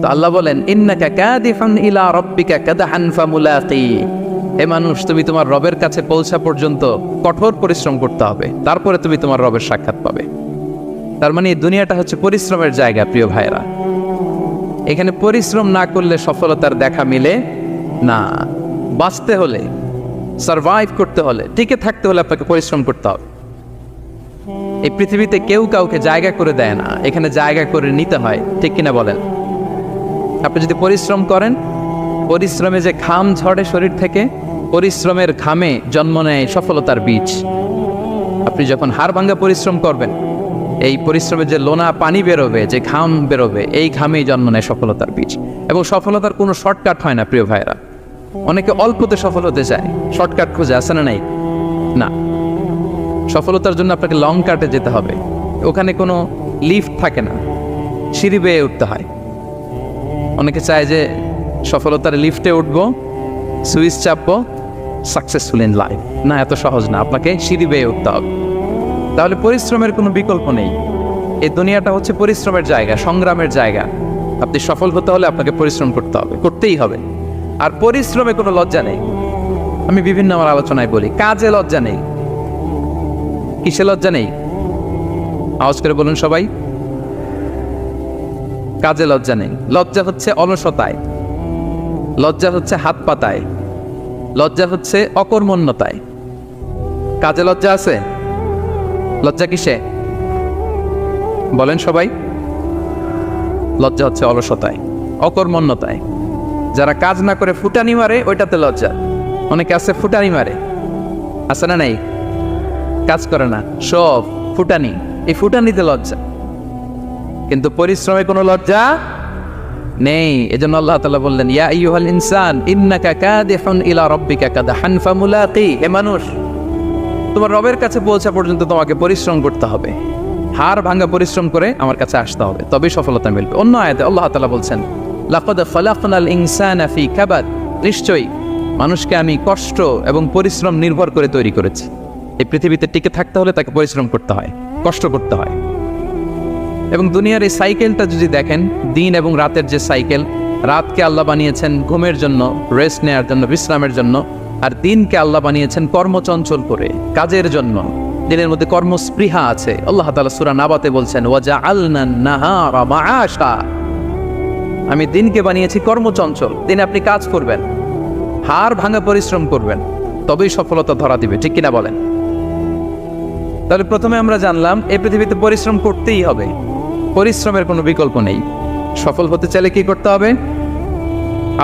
তো আল্লাহ বলেন ইন্নাকা কাদিফান ইলা রাব্বিকা কাদহান ফামুলাকি, হে মানুষ তুমি তোমার রবের কাছে পৌঁছা পর্যন্ত কঠোর পরিশ্রম করতে হবে, তারপরে তুমি তোমার রবের সাক্ষাৎ পাবে। তার মানে এই দুনিয়াটা হচ্ছে পরিশ্রমের জায়গা প্রিয় ভাইরা। এখানে পরিশ্রম না করলে সফলতার দেখা মিলে না। বাঁচতে হলে, সারভাইভ করতে হলে, টিকে থাকতে হলে আপনাকে পরিশ্রম করতে হবে। এই পৃথিবীতে কেউ কাউকে জায়গা করে দেয় না, এখানে জায়গা করে নিতে হয়, ঠিক কিনা বলেন? আপনি যদি পরিশ্রম করেন, পরিশ্রমে যে ঘাম ঝরে শরীর থেকে, পরিশ্রমের ঘামে জন্ম নেয় সফলতার বীজ। আপনি যখন হাড় ভাঙ্গা পরিশ্রম করবেন, এই পরিশ্রমে যে লোনা পানি বেরোবে, যে ঘাম বেরোবে, এই ঘামেই জন্ম নেয় সফলতার বীজ। এবং সফলতার কোনো শর্টকাট হয় না প্রিয় ভাইরা। অনেকে অল্পতে সফল হতে চায়, শর্টকাট খুঁজে, আসে না নাই? না, সফলতার জন্য আপনাকে লং কাটে যেতে হবে। ওখানে কোনো লিফট থাকে না, সিঁড়ি বেয়ে উঠতে হয়। অনেকে চায় যে সফলতার লিফটে উঠবো, সুইচ চাপবো, সাকসেসফুল ইন লাইফ। না, এত সহজ না, আপনাকে সিঁড়ি বেয়ে উঠতে হবে। তাহলে পরিশ্রমের কোনো বিকল্প নেই। এই দুনিয়াটা হচ্ছে পরিশ্রমের জায়গা, সংগ্রামের জায়গা। আপনি সফল হতে হলে আপনাকে পরিশ্রম করতে হবে, করতেই হবে। আর পরিশ্রমে কোনো লজ্জা নেই। আমি বিভিন্ন আমার আলোচনায় বলি, কাজে লজ্জা নেই। কিসে লজ্জা নেই? আওয়াজ করে বলুন সবাই। কাজে লজ্জা নেই। লজ্জা হচ্ছে অলসতায়, লজ্জা হচ্ছে হাত পাতায়, লজ্জা হচ্ছে অকর্মণ্যতায়। কাজে লজ্জা আছে? লজ্জা কিসে বলেন সবাই? লজ্জা হচ্ছে অলসতায়, অকর্মণ্যতায়। যারা কাজ না করে ফুটানি মারে, ওইটাতে লজ্জা। অনেকে আছে ফুটানি মারে, আছে না নাই? কাজ করে না, সব ফুটানি, এই ফুটানিতে লজ্জা। কিন্তু পরিশ্রমে কোনো লজ্জা নেই। এজন্য আল্লাহ তাআলা বললেন, ইয়া আইয়ুহাল ইনসান ইন্নাকা কাদিহুন ইলা রাব্বিকা কাদহান ফামুলাকি, হে মানুষ তোমার রবের কাছে পৌঁছা পর্যন্ত তোমাকে পরিশ্রম করতে হবে। হাড় ভাঙা পরিশ্রম করে আমার কাছে আসতে হবে, তবেই সফলতা মিলবে। অন্য আয়াতে আল্লাহ তাআলা বলছেন, লাকাদ খালাকনাল ইনসানা ফি কাবাদ, নিশ্চয়ই মানুষকে আমি কষ্ট এবং পরিশ্রম নির্ভর করে তৈরি করেছি। এই পৃথিবীতে টিকে থাকতে হলে তাকে পরিশ্রম করতে হয়, কষ্ট করতে হয়। এবং দুনিয়ার এই সাইকেলটা যদি দেখেন, দিন এবং রাতের যে সাইকেল, রাতকে আল্লাহ বানিয়েছেন ঘুমের জন্য, রেস্ট নেওয়ার জন্য, বিশ্রামের জন্য। আর দিনকে আল্লাহ বানিয়েছেন কর্মচঞ্চল করে, কাজের জন্য। দিনের মধ্যে কর্মস্পৃহা আছে। আল্লাহ তাআলা সূরা নাবাতে বলছেন, ওয়াজআলনান নাহারা মাআশা, আমি দিনকে বানিয়েছি কর্মচঞ্চল। দিনে আপনি কাজ করবেন, হাড় ভাঙা পরিশ্রম করবেন, তবেই সফলতা ধরা দিবে, ঠিক কিনা বলেন? তাহলে প্রথমে আমরা জানলাম এই পৃথিবীতে পরিশ্রম করতেই হবে, পরিশ্রমের কোনো বিকল্প নেই। সফল হতে চাইলে কি করতে হবে?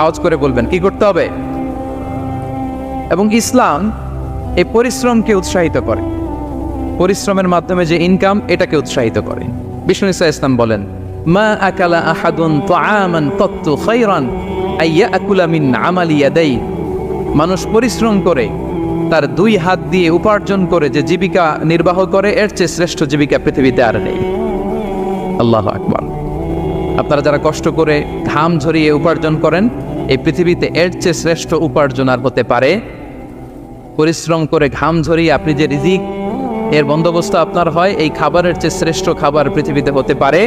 আওয়াজ করে বলবেন, কি করতে হবে? এবং ইসলাম এই পরিশ্রমকে উৎসাহিত করে, পরিশ্রমের মাধ্যমে যে ইনকাম, এটাকে উৎসাহিত করে। বিষ্ণু ঈসা ইসলাম বলেন, মা আকালা আহাদুন তাআমান কাত্তু খায়রান আইয়াকুলা মিন আমালি ইয়াদাই, মানুষ পরিশ্রম করে তার দুই হাত দিয়ে উপার্জন করে যে জীবিকা নির্বাহ করে, এর চেয়ে শ্রেষ্ঠ জীবিকা পৃথিবীতে আর নেই। আল্লাহু আকবার। আপনারা যারা কষ্ট করে ঘাম ঝরিয়ে উপার্জন করেন, এই পৃথিবীতে এর চেয়ে শ্রেষ্ঠ উপার্জন আর হতে পারে? পরিশ্রম করে ঘাম ঝরিয়ে আপনি যে রিজিক এর বন্দোবস্ত আপনার হয়, এই খাবারের চেয়ে শ্রেষ্ঠ খাবার পৃথিবীতে হতে পারে?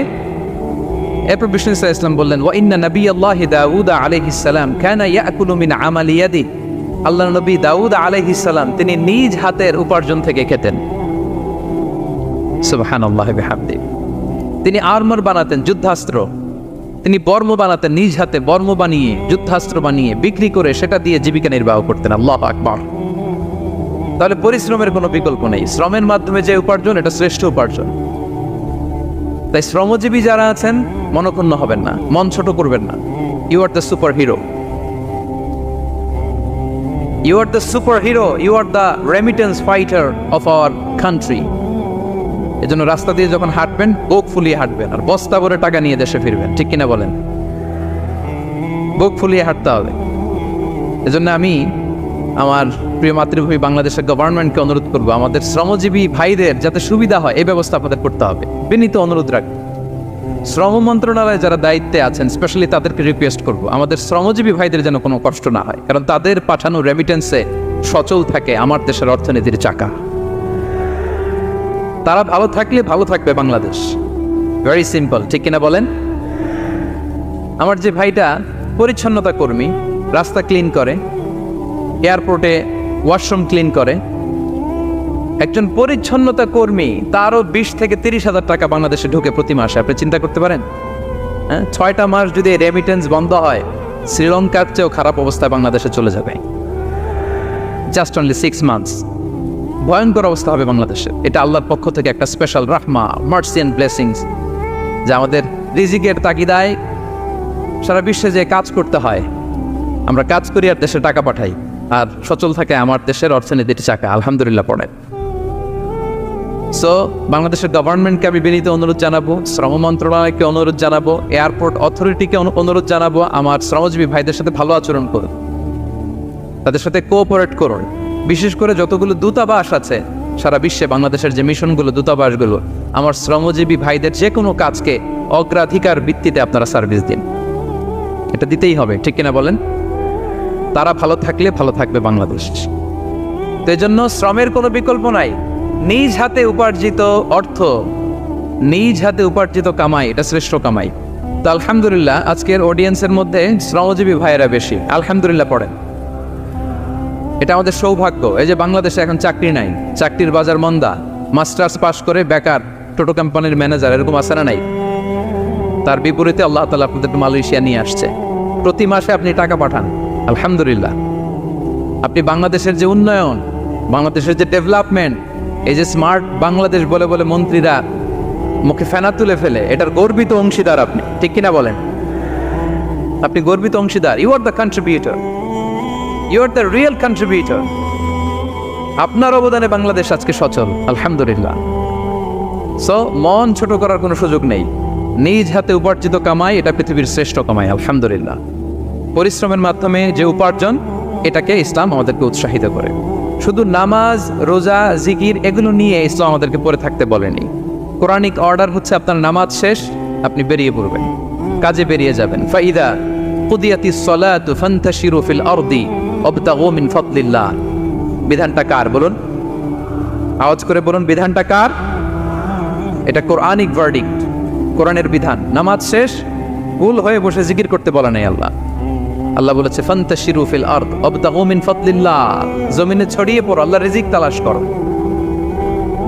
এরপর বিষ্ণু ঈসা ইসলাম বললেন, ওয়া ইন্না নাবিয়াল্লাহি দাউদ আলাইহিস সালাম কানা ইয়াকুলু মিন আমালি ইয়াদি, আল্লাহর নবী দাউদ আলাইহিস সালাম তিনি নিজ হাতের উপার্জন থেকে খেতেন। সুবহানাল্লাহি বিহামদি। তিনি আর্মার বানাতেন, যুদ্ধাস্ত্র। তিনি বর্ম বানাতেন, নিজ হাতে বর্ম বানিয়ে, যুদ্ধাস্ত্র বানিয়ে বিক্রি করে সেটা দিয়ে জীবিকা নির্বাহ করতেন। আল্লাহু আকবার। তাহলে পরিশ্রমের কোনো বিকল্প নেই। শ্রমের মাধ্যমে যে উপার্জন, এটা শ্রেষ্ঠ উপার্জন। তাই শ্রমজীবী যারা আছেন, মনক্ষুণ্ণ হবেন না, মন ছোট করবেন না। You are the super hero, you are the super hero, you are the remittance fighter of our country. এজন্য রাস্তা দিয়ে যখন হাঁটবেন, বুক ফুলিয়ে হাঁটবেন, আর বস্তা ভরে টাকা নিয়ে দেশে ফিরবেন, ঠিক কিনা বলেন? বুক ফুলিয়ে হাঁটতে হবে। এজন্য আমি আমার প্রিয় মাতৃভূমি বাংলাদেশের গভর্নমেন্টকে অনুরোধ করবো, আমাদের শ্রমজীবী ভাইদের যাতে সুবিধা হয়, এই ব্যবস্থা আপনাদের করতে হবে। বিনীত অনুরোধ রাখবো। শ্রম মন্ত্রণালয়ে যারা দায়িত্বে আছেন, স্পেশালি তাদেরকে রিকোয়েস্ট করবো, আমাদের শ্রমজীবী ভাইদের যেন কোনো কষ্ট না হয়, কারণ তাদের পাঠানো রেমিটেন্সে সচল থাকে আমার দেশের অর্থনীতির চাকা। তারা ভালো থাকলে ভালো থাকবে বাংলাদেশ। ভেরি সিম্পল, ঠিক কিনা বলেন? আমার যে ভাইটা পরিচ্ছন্নতা কর্মী, রাস্তা ক্লিন করে, এয়ারপোর্টে ওয়াশরুম ক্লিন করে, একজন পরিচ্ছন্নতা কর্মী, তারও 20 থেকে 30,000 টাকা বাংলাদেশে ঢুকে প্রতি মাসে। আপনি চিন্তা করতে পারেন? হ্যাঁ, 6টা মাস যদি রেমিটেন্স বন্ধ হয়, শ্রীলঙ্কার চেয়েও খারাপ অবস্থায় বাংলাদেশে চলে যাবে। Just only 6 months. ভয়ঙ্কর অবস্থা হবে বাংলাদেশে। এটা আল্লাহর পক্ষ থেকে একটা স্পেশাল রাহমা, মার্সি অ্যান্ড ব্লেসিংস, যা আমাদের রিজিকের তাগিদায় সারা বিশ্বে যে কাজ করতে হয়, আমরা কাজ করি আর দেশে টাকা পাঠাই, আর সচল থাকে আমার দেশের অর্থনীতির চাকা। আলহামদুলিল্লাহ পড়ে। সো বাংলাদেশের গভর্নমেন্টকে আমি বিনীত অনুরোধ জানাবো, শ্রম মন্ত্রণালয়কে অনুরোধ জানাবো, এয়ারপোর্ট অথরিটিকে অনুরোধ জানাবো, আমার শ্রমজীবী ভাইদের সাথে ভালো আচরণ করুন, তাদের সাথে কোঅপারেট করুন। বিশেষ করে যতগুলো দূতাবাস আছে সারা বিশ্বে, বাংলাদেশের যে মিশনগুলো, দূতাবাসগুলো, আমার শ্রমজীবী ভাইদের যে কোনো কাজকে অগ্রাধিকার ভিত্তিতে আপনারা সার্ভিস দিন। এটা দিতেই হবে, ঠিক কিনা বলেন? তারা ভালো থাকলে ভালো থাকবে বাংলাদেশ। তো এই জন্য শ্রমের কোনো বিকল্প নাই। নিজ হাতে উপার্জিত অর্থ, নিজ হাতে উপার্জিত কামাই, এটা শ্রেষ্ঠ কামাই। তো আলহামদুলিল্লাহ আজকের অডিয়েন্সের মধ্যে শ্রমজীবী ভাইয়েরা বেশি, আলহামদুলিল্লাহ পড়েন। এটা আমাদের সৌভাগ্য। এই যে বাংলাদেশে এখন চাকরি নাই, চাকরির বাজার মন্দা, মাস্টার্স পাস করে বেকার টোটো কোম্পানির ম্যানেজার, এরকম আছে না নাই? তার বিপরীতে আল্লাহ তাআলা আপনাদেরকে মালয়েশিয়া নিয়ে আসছে। প্রতি মাসে আপনি টাকা পাঠান, আলহামদুলিল্লাহ। আপনি বাংলাদেশের যে উন্নয়ন, বাংলাদেশের যে ডেভেলপমেন্ট, এই যে স্মার্ট বাংলাদেশ বলে বলে মন্ত্রীরা মুখে ফেনা তুলে ফেলে, এটার গর্বিত অংশীদার আপনি, ঠিক কিনা বলেন? আপনি গর্বিত অংশীদার। You are the contributor, you are the real contributor. আপনার অবদানে বাংলাদেশ আজকে সচল, আলহামদুলিল্লাহ। সো মন ছোট করার কোনো সুযোগ নেই। নিজ হাতে উপার্জিত কামাই, এটা পৃথিবীর শ্রেষ্ঠ কামাই, আলহামদুলিল্লাহ। পরিশ্রমের মাধ্যমে যে উপার্জন, এটাকে ইসলাম আমাদেরকে উৎসাহিত করে। শুধু নামাজ, রোজা, জিকির এগুলো নিয়ে ইসলাম আমাদেরকে পড়ে থাকতে বলেনি। কোরআনিক অর্ডার হচ্ছে আপনার নামাজ শেষ, আপনি বেরিয়ে পড়বেন, কাজে বেরিয়ে যাবেন। ফাইদা কুদিয়াতিস সালাতু ফান্তাশিরু ফিল আরদি ওয়াবতাগু মিন ফাদলিল্লাহ। বিধানটা কার বলুন? আওয়াজ করে বলুন, বিধানটা কার? এটা কোরআনিক ভার্ডিক্ট, কোরআনের বিধান। নামাজ শেষ, ভুল হয়ে বসে জিকির করতে বলা নেই আল্লাহ। আল্লাহ বলেছে ফান্তাশিরু ফিল আরদ ওয়াবতাগু মিন ফাদলিল্লাহ, জমিনে ছড়িয়ে পড়ো, আল্লাহর রিজিক তালাশ করো।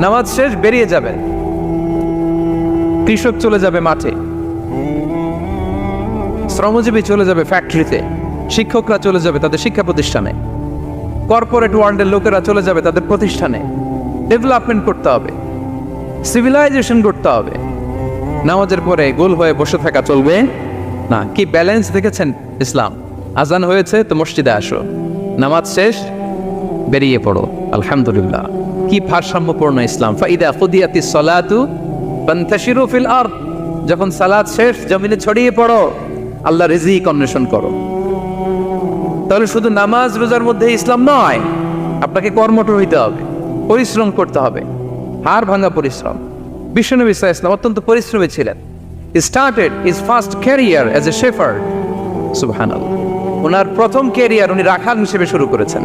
নামাজ শেষ, বেরিয়ে যাবেন। কৃষক চলে যাবে মাঠে, শ্রমজীবী চলে যাবে ফ্যাক্টরিতে, শিক্ষকরা চলে যাবে তাদের শিক্ষা প্রতিষ্ঠানে, কর্পোরেট ওয়ার্ল্ডের লোকেরা চলে যাবে তাদের প্রতিষ্ঠানে। ডেভেলপমেন্ট করতে হবে, সিভিলাইজেশন করতে হবে। নামাজের পরে গোল হয়ে বসে থাকা চলবে না। কি ব্যালেন্স দেখেছেন ইসলাম? আজান হয়েছে তো মসজিদে আসো, নামাজ শেষ বেরিয়ে পড়ো, আলহামদুলিল্লাহ। কি ভারসাম্যপূর্ণ ইসলাম। ফাইদা কুদিয়াতিস সালাতু ফান্তাশিরু ফিল আরদ, যখন সালাত শেষ জমিনে ছড়িয়ে পড়ো, আল্লাহ রিজিক অন্বেষণ করো। তাহলে শুধু নামাজ রোজার মধ্যে ইসলাম নয়, আপনাকে কর্মঠ হইতে হবে, পরিশ্রম করতে হবে, হাড় ভাঙা পরিশ্রম। বিশ্বনবী সাল্লাল্লাহু আলাইহি ওয়াসাল্লাম অত্যন্ত পরিশ্রমী ছিলেন। He started his first career as a shepherd. সুবহানাল্লাহ। ওনার প্রথম ক্যারিয়ার উনি রাখাল হিসেবে শুরু করেছেন।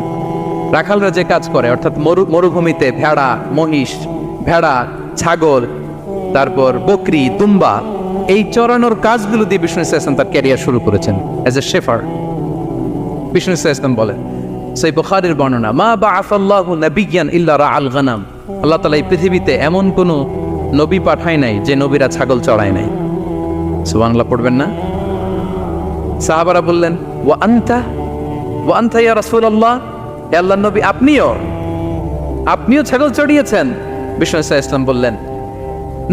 রাখালরা যে কাজ করে, অর্থাৎ মরুভূমিতে ভেড়া, মহিষ, ভেড়া, ছাগল, তারপর বকরি, দুম্বা, এই চরানোর কাজগুলো দিয়ে বিষ্ণু ইসলাম তার ক্যারিয়ার শুরু করেছেন অ্যাজ এ শেফার্ড। বিষ্ণু ইসলাম বলেন, সেই বুখারীর বর্ণনা, মা বাআসাল্লাহু নাবিয়্যান ইল্লা রাআল গানাম। আল্লাহ তাআলা এই পৃথিবীতে এমন কোন নবী পাঠায় নাই যে নবীরা ছাগল চড়ায় নাই। সুবহানাল্লাহ পড়বেন না? সাহাবারা বললেন, ওয়া আনতা ইয়া রাসূলুল্লাহ, হে আল্লাহর নবী আপনিও ছাগল চড়িয়েছেন? বিষ্ণু ইসলাম বললেন,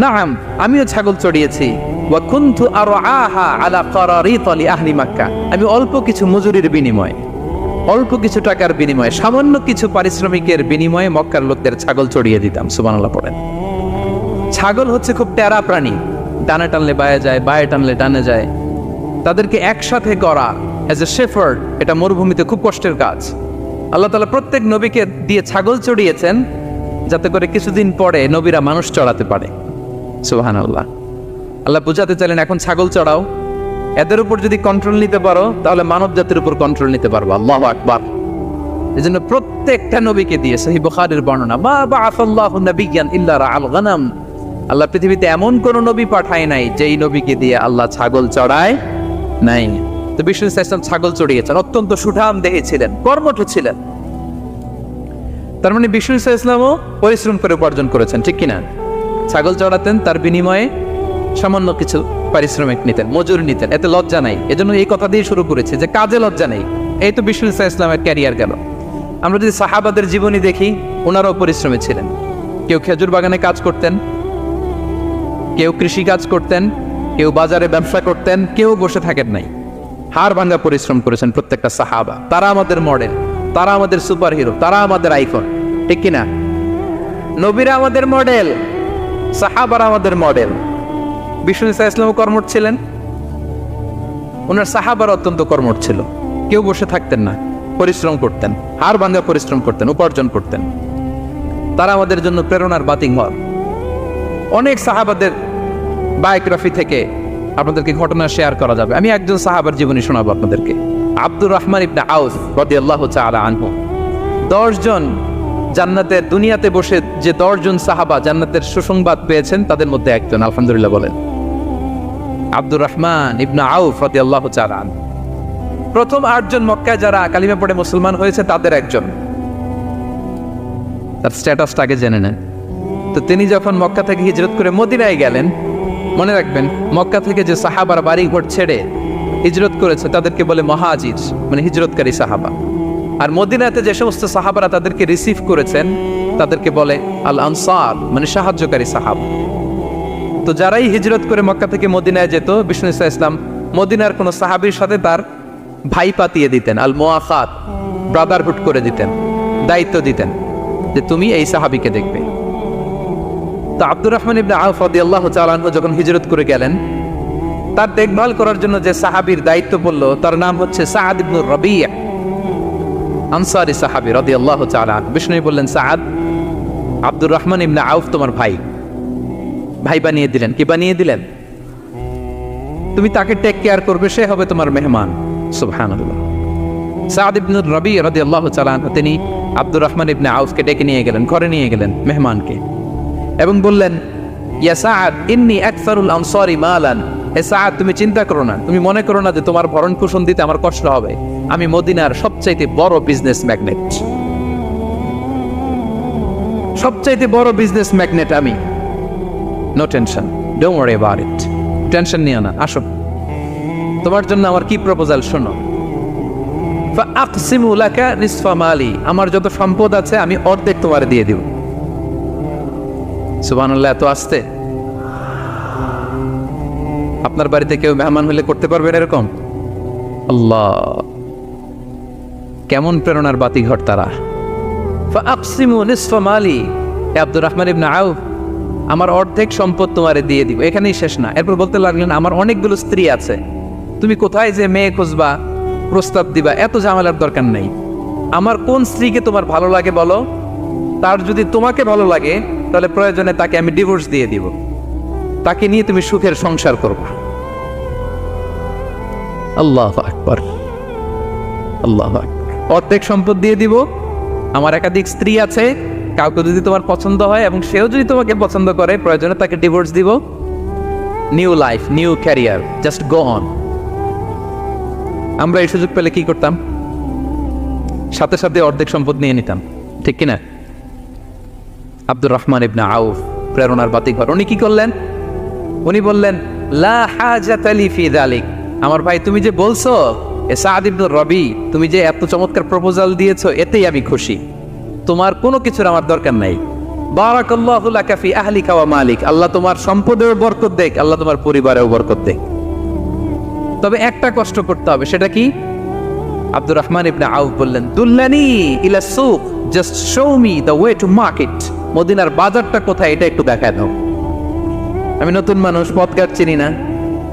নাআম, আমিও ছাগল চড়িয়েছি। ওয়া কুনতু আরআহা আলা কারারিত লি আহলি মক্কা, আমি অল্প কিছু মজুরির বিনিময়ে, অল্প কিছু টাকার বিনিময়ে, সামান্য কিছু পারিশ্রমিকের বিনিময়ে মক্কার লোকদের ছাগল চড়িয়ে দিতাম। সুবহানাল্লাহ পড়েন। ছাগল হচ্ছে খুব টেরা প্রাণী, ডানে টানলে বায়ে যায়, বায়ে টানলে ডানে যায়। তাদেরকে একসাথে করা অ্যাজ এ শেফার্ড, এটা মরুভূমিতে খুব কষ্টের কাজ। আল্লাহ তাআলা প্রত্যেক নবীকে দিয়ে ছাগল চড়িয়েছেন যাতে করে কিছুদিন পরে নবীরা মানুষ চড়াতে পারে। সুবহানাল্লাহ। আল্লাহ বুঝাতে চাইলেন, এখন ছাগল চড়াও, এদের উপর যদি কন্ট্রোল নিতে পারো তাহলে মানব জাতির উপর কন্ট্রোল নিতে পারবো। আল্লাহু আকবার। এজন্য প্রত্যেকটা নবীকে দিয়ে, সহিহ বুখারীর বর্ণনা, মা বাআসাল্লাহু নাবিয়্যান ইল্লা রাআল গানাম, আল্লাহ পৃথিবীতে এমন কোন নবী পাঠায় নাই যেই নবীকে দিয়ে আল্লাহ ছাগল চড়ায় নাই। তো বিষ্ণু ইসলাম ছাগল চড়িয়েছেন, অত্যন্ত সুঠাম দেহে ছিলেন, কর্মঠ ছিলেন। তার মানে বিষ্ণু ইসলামও পরিশ্রম করে উপার্জন করেছেন, ঠিক কিনা? ছাগল চড়াতেন, তার বিনিময়ে সামান্য কিছু পারিশ্রমিক নিতেন, মজুরি নিতেন, এতে লজ্জা নাই। এজন্য এই কথা দিয়ে শুরু করেছে যে কাজে লজ্জা নেই। এই তো বিষ্ণু ইসলামের ক্যারিয়ার গেল। আমরা যদি সাহাবাদের জীবনী দেখি, ওনারাও পরিশ্রমী ছিলেন। কেউ খেজুর বাগানে কাজ করতেন, কেউ কৃষি কাজ করতেন, কেউ বাজারে ব্যবসা করতেন, কেউ বসে থাকেন নাই। হাড় ভাঙা পরিশ্রম করেছেন প্রত্যেকটা সাহাবা। তারা আমাদের মডেল, তারা আমাদের সুপার হিরো, তারা আমাদের আইকন, ঠিক কিনা? নবীরা আমাদের মডেল, সাহাবারা আমাদের মডেল। বিষ্ণু ইসলামও কর্মঠ ছিলেন, ওনার সাহাবারা অত্যন্ত কর্মঠ ছিল। কেউ বসে থাকতেন না, পরিশ্রম করতেন, হাড় ভাঙা পরিশ্রম করতেন, উপার্জন করতেন। তারা আমাদের জন্য প্রেরণার বাতিঘর। অনেক সাহাবাদের বায়োগ্রাফি থেকে আপনাদেরকে ঘটনা শেয়ার করা যাবে। আমি একজন সাহাবার জীবনী শোনাবো আপনাদেরকে। আব্দুর রহমান ইবনে আউফ রাদিয়াল্লাহু তাআলা আনহু। 10 জন জান্নাতের, দুনিয়াতে বসে যে 10 জন সাহাবা জান্নাতের সুসংবাদ পেয়েছেন, তাদের মধ্যে একজন, আলহামদুলিল্লাহ বলেন। আব্দুর রহমান ইবনে আউফ রাদিয়াল্লাহু তাআলা আনহু প্রথম 8 জন মক্কায় যারা কালিমা পড়ে মুসলমান হয়েছে তাদের একজন। তার স্ট্যাটাসটা আগে জেনে নেন। তো তিনি যখন মক্কা থেকে হিজরত করে মদিনায় গেলেন, মনে রাখবেন মক্কা থেকে যে সাহাবারা বাড়ি ঘর ছেড়ে হিজরত করেছে তাদেরকে বলে মহাজির, মানে হিজরতকারী সাহাবা। আর মদিনাতে যে সমস্ত সাহাবারা তাদেরকে রিসিভ করেছেন তাদেরকে বলে আল আনসার, মানে সাহায্যকারী সাহাবা। তো যারাই হিজরত করে মক্কা থেকে মদিনায় যেত, বিষ্ণু ইসলাম মদিনার কোনো সাহাবীর সাথে তার ভাই পাতিয়ে দিতেন, আল মুআখাত, ব্রাদারহুড করে দিতেন, দায়িত্ব দিতেন যে তুমি এই সাহাবীকে দেখবে। তো আব্দুর রহমান ইবনে আউফ রাদিয়াল্লাহু তাআলা আনহু যখন হিজরত করে গেলেন, তার দেখভাল করার জন্য যে সাহাবীর দায়িত্ব পড়ল তার নাম হচ্ছে সাআদ ইবনে রাবি', আনসারী সাহাবী রাদিয়াল্লাহু তাআলা আনহু। বিষ্ণু বললেন, সাআদ, আব্দুর রহমান ইবনে আউফ তোমার ভাই, ভাই বানিয়ে দিলেন। কি বানিয়ে দিলেন? তুমি তাকে টেক কেয়ার করবে, সে হবে তোমার মেহমান। সুবহানাল্লাহ। সাআদ ইবনে রাবি' রাদিয়াল্লাহু তাআলা আনহু তিনি আব্দুর রহমান ইবনে আউফকে ডেকে নিয়ে গেলেন, ঘরে নিয়ে গেলেন মেহমানকে, এবং বললেন, ইয়া সাআদ ইন্নী আকসারুল আনসারি মালান। হে সাআদ, তুমি চিন্তা করো না, তুমি মনে করো না যে তোমার ভরণ পোষণ দিতে আমার কষ্ট হবে। আমি মদিনার সবচাইতে বড় বিজনেস ম্যাগনেট, সবচাইতে বড় বিজনেস ম্যাগনেট আমি। No tension, don't worry about it. Tension নিও না, আসো, তোমার জন্য আমার কি প্রপোজাল শোনো। ফাআকসিমু লাকা নিসফা মালি, আমার যত সম্পদ আছে আমি অর্ধেক তোমারে দিয়ে দিব। সুবহানাল্লাহ, এত আসতে। আপনার বাড়িতে কেউ মেহমান হলে করতে পারবেন এরকম? আল্লাহ, কেমন প্রেরণার বাতিঘর তারা। ফাআকসিমু নিসফা মালি, আব্দুর রহমান ইবনে আউফ, আমার অর্ধেক সম্পদ তোমারে দিয়ে দিব। এখানেই শেষ না, এরপর বলতে লাগলেন, আমার অনেকগুলো স্ত্রী আছে, তুমি কোথায় যে মেয়ে খুঁজবা, প্রস্তাব দিবা, এত ঝামেলার দরকার নেই। আমার কোন স্ত্রীকে তোমার ভালো লাগে বলো, তার যদি তোমাকে ভালো লাগে তাহলে প্রয়োজনে তাকে আমি ডিভোর্স দিয়ে দিব, তাকে নিয়ে তুমি সুখের সংসার করবা। আল্লাহু আকবার, আল্লাহু আকবার। অর্ধেক সম্পদ দিয়ে দিব, আমার একাধিক স্ত্রী আছে, কাউকে যদি তোমার পছন্দ হয় এবং সেও যদি তোমাকে পছন্দ করে, প্রয়োজনে তাকে ডিভোর্স দিব। New life, new career, just go on. আমরা এই সুযোগ পেলে কি করতাম? সাথে সাথে অর্ধেক সম্পদ নিয়ে নিতাম, ঠিক কিনা? আব্দুর রহমান ইবনে আউফ প্রেরণার বাতিঘর। উনি কি করলেন? উনি বললেন, লা হাজাতা লি ফি যালিক। আমার ভাই, তুমি যে বলছো এ সাআদ ইবনে রাবি, তুমি যে এত চমৎকার প্রপোজাল দিয়েছো, এতেই আমি খুশি। তোমার কোনো কিছুর আমার দরকার নাই। বারাকাল্লাহু লাকা ফি আহলিকা ওয়া মালিক, আল্লাহ তোমার সম্পদেও বরকত দেখ, আল্লাহ তোমার পরিবারেও বরকত দেখ। তবে একটা কষ্ট করতে হবে, সেটা কি? আব্দুর রহমান ইবনে আউফ বললেন, দুল্লানি ইলা সুক, just show me the way to market. মদিনার বাজারটা কোথায় এটা একটু দেখায় দাও। আমি নতুন মানুষ, পথঘাট চিনি না।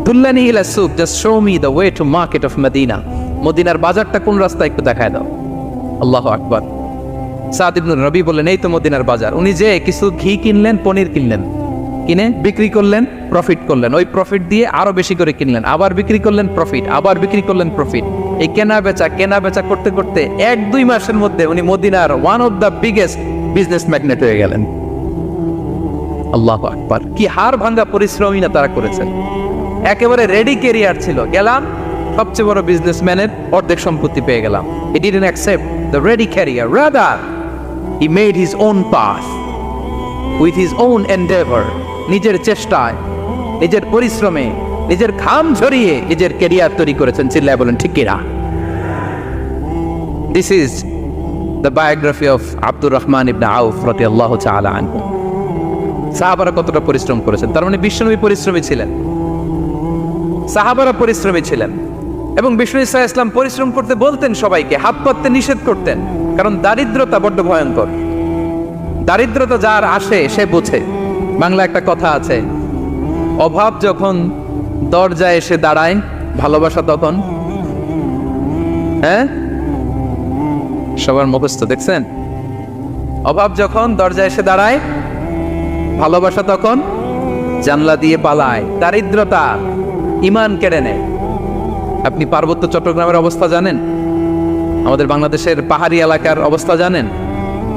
দুল্লানি ইলা সুক, just show me the way to market of Medina. মদিনার বাজারটা কোন রাস্তা একটু দেখায় দাও। আল্লাহু আকবার। সাআদ ইবনে রাবি বললেন, এই তো মদিনার বাজার। উনি যে কিছু ঘি কিনলেন, পনির কিনলেন, কিনে বিক্রি করলেন, প্রফিট করলেন। ওই প্রফিট দিয়ে আরো বেশি করে কিনলেন, আবার বিক্রি করলেন, প্রফিট, আবার বিক্রি করলেন, প্রফিট। এই কেনা বেচা করতে করতে 1-2 মাসের মধ্যে উনি মদিনার one of the biggest business magnate হয়ে গেলেন। আল্লাহু আকবার। কি হাড় ভাঙা পরিশ্রমই না তারা করেছেন। একেবারে রেডি ক্যারিয়ার ছিল। গেলাম, সবচেয়ে বড় বিজনেসম্যানের অর্ধেক সম্পত্তি পেয়ে গেলাম। He didn't accept the ready career. Rather, he made his own path with his own endeavor. নিজের চেষ্টায়, নিজের পরিশ্রমে, নিজের ঘাম ঝরিয়ে নিজের ক্যারিয়ার তৈরি করেছেন। চিল্লায় বলেন ঠিক কিনা? This is the biography of Abdul Rahman ibn Auf radiyallahu ta'ala anhu. সাহাবারা কতটা পরিশ্রম করেছেন, তার মানে বিশ্বনবী পরিশ্রমী ছিলেন, সাহাবারা পরিশ্রমী ছিলেন। এবং বিষ্ণু ইসা ইসলাম পরিশ্রম করতে বলতেন সবাইকে, হাত পাততে নিষেধ করতেন, কারণ দারিদ্রতা বড্ড ভয়ঙ্কর। দারিদ্রতা যার আসে সে বোঝে। বাংলা একটা কথা আছে, অভাব যখন দরজায় এসে দাঁড়ায়, ভালোবাসা তখন। হ্যাঁ, সবার মুখস্থ দেখছেন? অভাব যখন দরজায় এসে দাঁড়ায়, ভালোবাসা তখন জানলা দিয়ে পালায়। দারিদ্রতা ঈমান কেড়ে নেয়। আপনি পার্বত্য চট্টগ্রামের অবস্থা জানেন? আমাদের বাংলাদেশের পাহাড়ি এলাকার অবস্থা জানেন?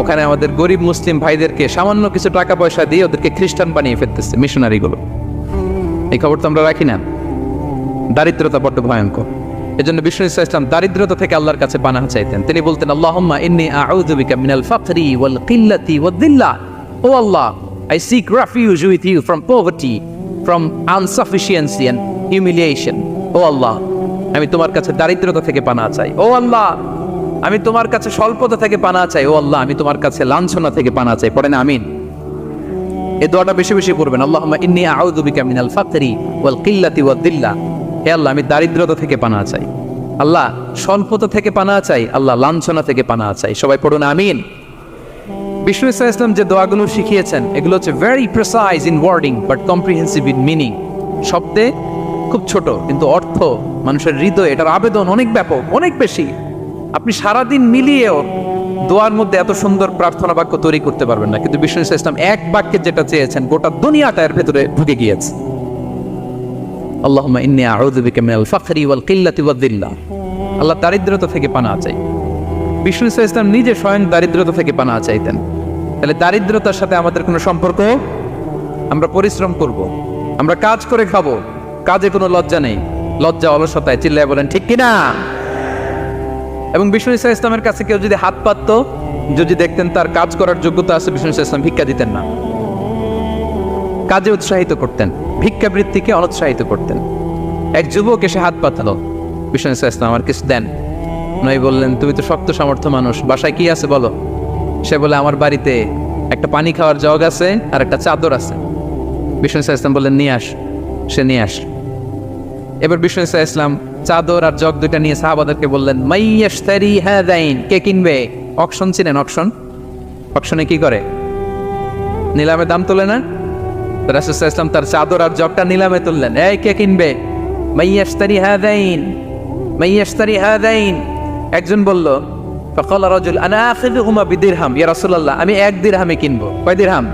ওখানে আমাদের গরিব মুসলিম ভাইদেরকে সামান্য কিছু টাকা পয়সা দিয়ে ওদেরকে খ্রিস্টান বানিয়ে ফেলতেছে মিশনারিগুলো। এই খবর তো আমরা রাখি না। দারিদ্রতা বড্ড ভয়ঙ্কর। এজন্য বিষ্ণু ইসলাম দারিদ্রতা থেকে আল্লাহর কাছে পানাহ চাইতেন। তিনি বলতেন, আল্লাহুম্মা ইন্নী আউযু বিকা মিনাল ফাকরি ওয়াল কিল্লাতি ওয়াদ-দিল্লা। ও আল্লাহ, I seek refuge with you from poverty, from insufficiency and humiliation. ও আল্লাহ, আমি তোমার কাছে দারিদ্রতা থেকে পানাহ চাই। ও আল্লাহ, আমি তোমার কাছে স্বল্পতা থেকে পানাহ চাই। ও আল্লাহ, আমি তোমার কাছে লাঞ্ছনা থেকে পানাহ চাই। পড়েন আমিন। এই দোয়াটা বেশি বেশি পড়বেন। আল্লাহুম্মা ইন্নী আউযু বিকা মিনাল ফাকরি ওয়াল কিল্লাতি ওয়াদ-দিল্লা। হে আল্লাহ, আমি দারিদ্রতা থেকে পানাহ চাই। আল্লাহ, স্বল্পতা থেকে পানাহ চাই। আল্লাহ, লাঞ্ছনা থেকে পানাহ চাই। সবাই পড়ুন আমিন। বিষ্ণু ইসলাম যে দোয়াগুলো শিখিয়েছেন এগুলো হচ্ছে very precise in wording but comprehensive in meaning. শব্দে খুব ছোট, কিন্তু অর্থ মানুষের হৃদয়ে এটার আবেদন অনেক ব্যাপক, অনেক বেশি। আপনি সারাদিন মিলিয়েও দোয়ার মধ্যে এত সুন্দর প্রার্থনা বাক্য তৈরি করতে পারবেন না, কিন্তু বিষ্ণু ইসলাম এক বাক্যে যেটা চেয়েছেন গোটা দুনিয়াটা এর ভেতরে ঢুকে গিয়েছে। আল্লাহুম্মা ইন্নী আউযু বিকা মিনাল ফাকরি ওয়াল কিল্লাতি ওয়াদ-দিল্লা। আল্লাহ, দারিদ্রতা থেকে পানাহ চাই। বিষ্ণু ইসলাম নিজে স্বয়ং দারিদ্রতা থেকে পানাহ চাইতেন। তাহলে দারিদ্রতার সাথে আমাদের কোনো সম্পর্ক? আমরা পরিশ্রম করব, আমরা কাজ করে খাবো, কাজে কোনো লজ্জা নেই। লজ্জা অলসতায়। চিল্লায় বলেন ঠিক কিনা? এবং বিষ্ণু ইসলামের কাছে কেউ যদি হাত পাততো, যদি দেখতেন তার কাজ করার যোগ্যতা আছে, বিষ্ণু ইসলাম ভিক্ষা দিতেন না, কাজে উৎসাহিত করতেন, ভিক্ষাবৃত্তিকে অনুৎসাহিত করতেন। এক যুবক এসে হাত পাতালো, বিষ্ণু ইসলাম আমার কিছু দেন। নয় বললেন, তুমি তো শক্ত সামর্থ্য মানুষ, বাসায় কি আছে বলো? সে বলে, আমার বাড়িতে একটা পানি খাওয়ার জগ আছে আর একটা চাদর আছে। বিষ্ণু ইসলাম বললেন, নিয়ে আস। সে নিয়ে আস। এবার বিষ্ণু ইসলাম চাদর আর জগ দুইটা নিয়ে সাহাবাদেরকে বললেন, মাইয়াশতারি হাযাইন, কে কিনবে? অকশন চিনেন? অকশন, অকশনে কি করে? নিলামে দাম তোলে না? রাসূল সাল্লাল্লাহু আলাইহি ওয়াসাল্লাম তার চাদর আর জগটা নিলামে তুললেন। এই কে কিনবে? মাইয়াশতারি হাযাইন, মাইয়াশতারি হাযাইন। একজন বলল, ফাকাল রাজুল আনা আখিযুহুমা বিদিরহাম, ইয়া রাসূলুল্লাহ, আমি 1 দিরহামে কিনবো। কয় দিরহাম?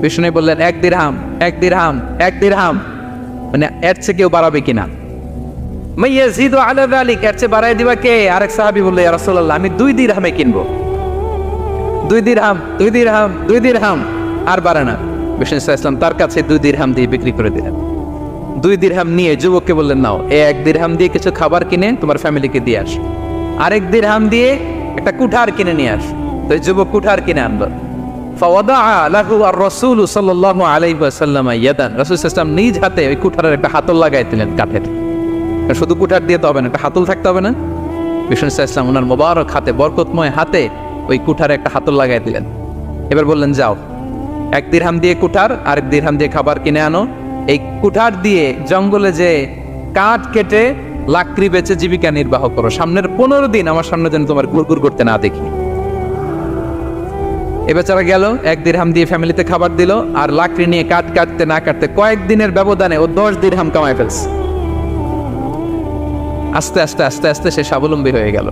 বিষ্ণু বললেন, 1 দিরহাম, 1 দিরহাম, 1 দিরহাম। মানে এর চেয়ে কেউ বাড়াবে কিনা? মাইয়াজিদু আলা যালিক, এর চেয়ে বাড়ায় দিবা কে? আরেক সাহাবী বলল, ইয়া রাসূলুল্লাহ, আমি 2 দিরহামে কিনবো। 2 দিরহাম, 2 দিরহাম, 2 দিরহাম, আর বাড়ে না। বিষ্ণু ইসলাম তার কাছে 2 দিরহাম দিয়ে বিক্রি করে দিলেন। 2 দিরহাম নিয়ে যুবককে বললেন, নাও, এই 1 দিরহাম দিয়ে কিছু খাবার কিনে তোমার ফ্যামিলিকে দিয়ে আস। আরেক দিরহাম দিয়ে একটা কুঠার কিনে নিয়ে আস। তো এই যুবক কুঠার কিনে আনলো। ফাওয়াদাআ লাহু আর-রাসূল সাল্লাল্লাহু আলাইহি ওয়াসাল্লাম ইয়াদান, রাসূল সাল্লাল্লাহু আলাইহি ওয়াসাল্লাম নিজ হাতে ওই কুঠারের একটা হাতল লাগাই দিলেন কাঠের। শুধু কুঠার দিয়ে তো হবে না, একটা হাতল থাকতে হবে না? বিষ্ণু সাল্লাল্লাহু আলাইহি ওয়াসাল্লাম ওনার মোবারক হাতে, বরকতময় হাতে ওই কুঠারে একটা হাতল লাগাই দিলেন। এবার বললেন, যাও, 1 দিরহাম দিয়ে কুঠার, আরেক দিরহাম দিয়ে খাবার কিনে আনো। এই কুঠার দিয়ে জঙ্গলে যে কাঠ কেটে লাকড়ি বেচে জীবিকা নির্বাহ করো। সামনের 15 দিন আমার সামনে যেন তোমার গুড়গুড় করতে না দেখি। এ বেচারা গেল, 1 দিরহাম দিয়ে ফ্যামিলিতে খাবার দিল, আর লাকড়ি নিয়ে কাঠ কাটতে না কাটতে কয়েকদিনের ব্যবধানে ও 10 দিরহাম কামাই ফেলছে। আস্তে আস্তে আস্তে আস্তে সে স্বাবলম্বী হয়ে গেল।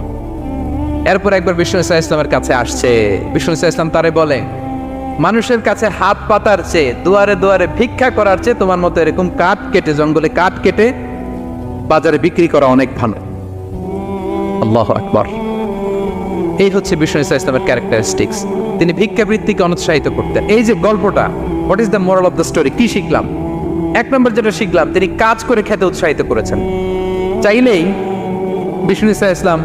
এরপর একবার বিষ্ণু ইসলামের কাছে আসছে। বিষ্ণু ইসলাম তারে বলে, মানুষের কাছে হাত পাতার চেয়ে, দুয়ারে দুয়ারে ভিক্ষা করার চেয়ে তোমার মতো এরকম কাঠ কেটে, জঙ্গলে কাঠ কেটে বাজারে বিক্রি করা অনেক ভালো। আল্লাহু আকবার। এই হচ্ছে বিষ্ণু ইসলামের ক্যারেক্টারিস্টিক্স। তিনি ভিক্ষাবৃত্তিকে অনুৎসাহিত করতেন। এই যে গল্পটা, what is the moral of the story? কি শিখলাম? 1 নম্বর যেটা শিখলাম, তিনি কাজ করে খেতে উৎসাহিত করেছেন। চাইলেই বিষ্ণু ইসলাম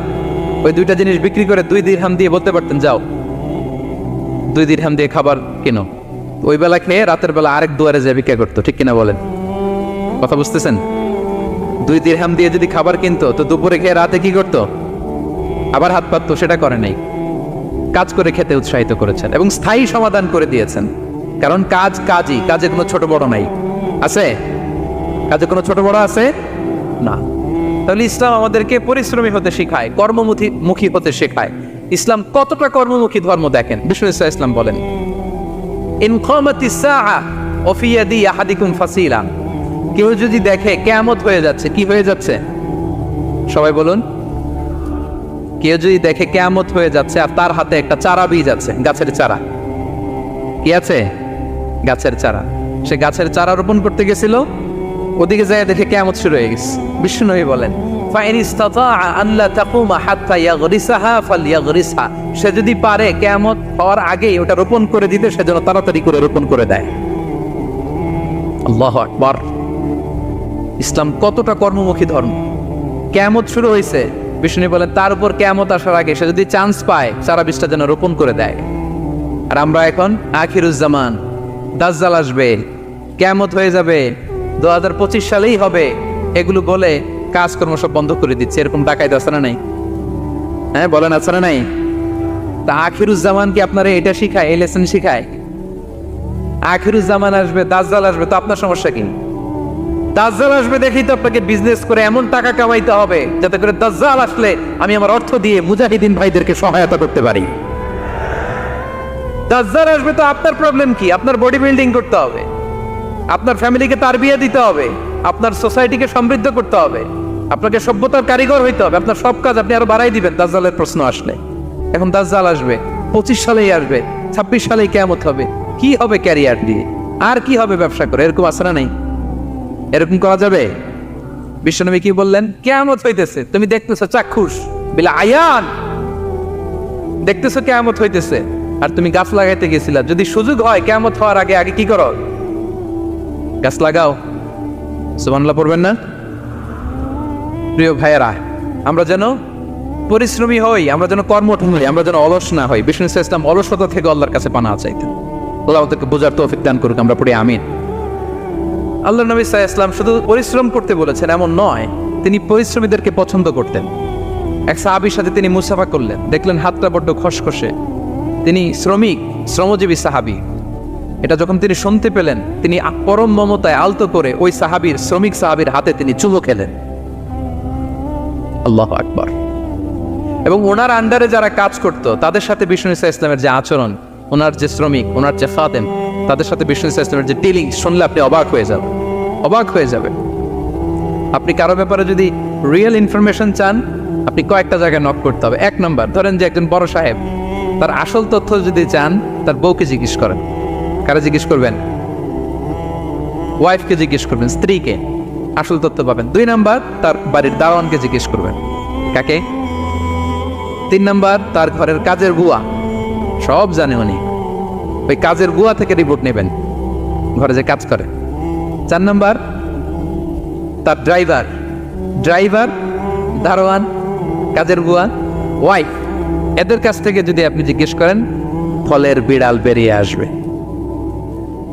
ওই দুইটা জিনিস বিক্রি করে 2 দিরহাম দিয়ে বলতে পারতেন, যাও 2 দিরহাম দিয়ে খাবার কেনো। ওই বেলা খেয়ে রাতের বেলা আরেক দুয়ারে যে ভিক্ষা করতো, ঠিক কিনা বলেন? কথা বুঝতেছেন? 2 দিরহাম দিয়ে যদি খাবার কিনতো তো দুপুরে খেয়ে রাতে কি করতো? আবার হাত পাততো। সেটা করে নাই, কাজ করে খেতে উৎসাহিত করেছেন এবং স্থায়ী সমাধান করে দিয়েছেন। কারণ কাজই, কাজে কোনো ছোট বড় নাই। আছে? কাজে কোনো ছোট বড় আছে না। তাহলে ইসলাম আমাদেরকে পরিশ্রমী হতে শেখায়, কর্মমুখী হতে শেখায়। ইসলাম কতটা কর্মমুখী ধর্ম দেখেন। বিষ্ণু ইসলাম বলেন, ইন কামাতিস সাআ ওয়া ফি ইয়াদি আহাদিকুম ফাসিলা। কেউ যদি দেখে কিয়ামত হয়ে যাচ্ছে, কি হয়ে যাচ্ছে? সবাই বলুন। কেউ যদি দেখে কিয়ামত হয়ে যাচ্ছে আর তার হাতে একটা চারা বীজ আছে, গাছের চারা। কি আছে? গাছের চারা। সে গাছের চারা রোপণ করতে গেছিল, ওদিকে যায় দেখে কিয়ামত শুরু হয়ে গেছে। বিষ্ণু বলেন, ফাইন ইসতাতাআ আন লা তাকুমা হাত্তা ইয়াগরিসাহা ফালইয়াগরিসহা। সে যদি পারে কিয়ামত হওয়ার আগেই ওটা রোপণ করে দিতে, সেজন্য তাড়াতাড়ি করে রোপণ করে দেয়। আল্লাহু আকবার। ইসলাম কতটা কর্মমুখী ধর্ম। কিয়ামত শুরু হয়েছে, বিষ্ণু বলেন তার উপর কিয়ামত আসার আগে সে যদি চান্স পায় চারা বীজটা যেন রোপণ করে দেয়। আর আমরা এখন আখিরুজ্জামান, দাজ্জাল আসবে, কিয়ামত হয়ে যাবে, 2025 সালেই হবে, এগুলো বলে কাজকর্ম সব বন্ধ করে দিচ্ছে। এরকম ডাকাইতে আছে না নাই? হ্যাঁ বলেন, আছে না নাই? তা আখিরুজ্জামান কি আপনারা এটা শিখায়, এই লেসন শিখায়? আখিরুজ্জামান আসবে, দাজ্জাল আসবে, তো আপনার সমস্যা কি? দাজ্জাল আসবে দেখেই তো আপনাকে বিজনেস করে এমন টাকা কামাইতে হবে যাতে করে দাজ্জাল আসলে আমি আমার অর্থ দিয়ে মুজাহিদিন ভাইদেরকে সহায়তা করতে পারি। দাজ্জাল আসবে তো আপনার প্রবলেম কি? আপনার বডি বিল্ডিং করতে হবে, আপনার ফ্যামিলিকে তারবিয়া দিতে হবে, আপনার সোসাইটিকে সমৃদ্ধ করতে হবে, আপনাকে সভ্যতার কারিগর হইতে হবে। আপনার সব কাজ আপনি আরো বাড়াই দিবেন দাজ্জালের প্রশ্ন আসলে। এখন দাজ্জাল আসবে, 25 সালেই আসবে, 26 সালেই কিয়ামত হবে। কি হবে ক্যারিয়ার দিয়ে? আর কি হবে ব্যবসা করে? এরকম আছে না নাই? এরকম করা যাবে? বিশ্বনবী কি বললেন? কিয়ামত হইতেছে, তুমি দেখতেছো চাক্ষুষ বিলা আয়ান, দেখতেছো কিয়ামত হইতেছে, আর তুমি গাছ লাগাইতে গেছিলা। যদি সুযোগ হয় কিয়ামত হওয়ার আগে আগে কি করো? গাছ লাগাও। সুবহানাল্লাহ পড়বেন না? প্রিয় ভাইয়েরা, আমরা যেন পরিশ্রমী হই, আমরা যেন কর্মঠ হই, আমরা যেন অলস না হই। বিষ্ণু ইসলাম অলসতা থেকে আল্লাহর কাছে পানাহ চাইতেন। আল্লাহ আমাদেরকে বোঝার তৌফিক দান করুক। আমরা পড়ি আমিন। আল্লাহ নবী সাল্লাল্লাহু আলাইহি ওয়াসাল্লাম শুধু পরিশ্রম করতে বলেছেন এমন নয়, তিনি পরিশ্রমীদেরকে পছন্দ করতেন। এক সাহাবীর সাথে তিনি মুসাফা করলেন, দেখলেন হাতটা বড্ড খসখসে, তিনি শ্রমজীবী সাহাবী। এটা যখন তিনি শুনতে পেলেন, তিনি পরম মমতায় আলতো করে ওই শ্রমিক সাহাবীর হাতে তিনি চুমু খেলেন। আল্লাহু আকবার। এবং ওনার আন্ডারে যারা কাজ করত তাদের সাথে বিষ্ণু ইসলামের যে আচরণ, ওনার যে শ্রমিক, ওনার যে খাদেম, তাদের সাথে বিষ্ণু ইসলামের যে ডিলিং শুনলে আপনি অবাক হয়ে যাবেন। আপনি কারো ব্যাপারে যদি রিয়েল ইনফরমেশন চান, আপনি কয়েকটা জায়গায় নক করতে হবে। 1 নম্বর, ধরেন যে একজন বড় সাহেব, তার আসল তথ্য যদি চান তার বউকে জিজ্ঞেস করেন। কারা জিজ্ঞেস করবেন? ওয়াইফকে জিজ্ঞেস করবেন, স্ত্রীকে, আসল তথ্য পাবেন। 2 নম্বর, তার বাড়ির দারোয়ানকে জিজ্ঞেস করবেন। কাকে? 3 নম্বর, তার ঘরের কাজের বুয়া, সব জানে উনি, ওই কাজের বুয়া থেকে রিপোর্ট নেবেন, ঘরে যে কাজ করে। 4 নম্বর, তার ড্রাইভার, দারোয়ান, কাজের বুয়া, ওয়াইফ, এদের কাছ থেকে যদি আপনি জিজ্ঞেস করেন, ফলের বিড়াল বেরিয়ে আসবে।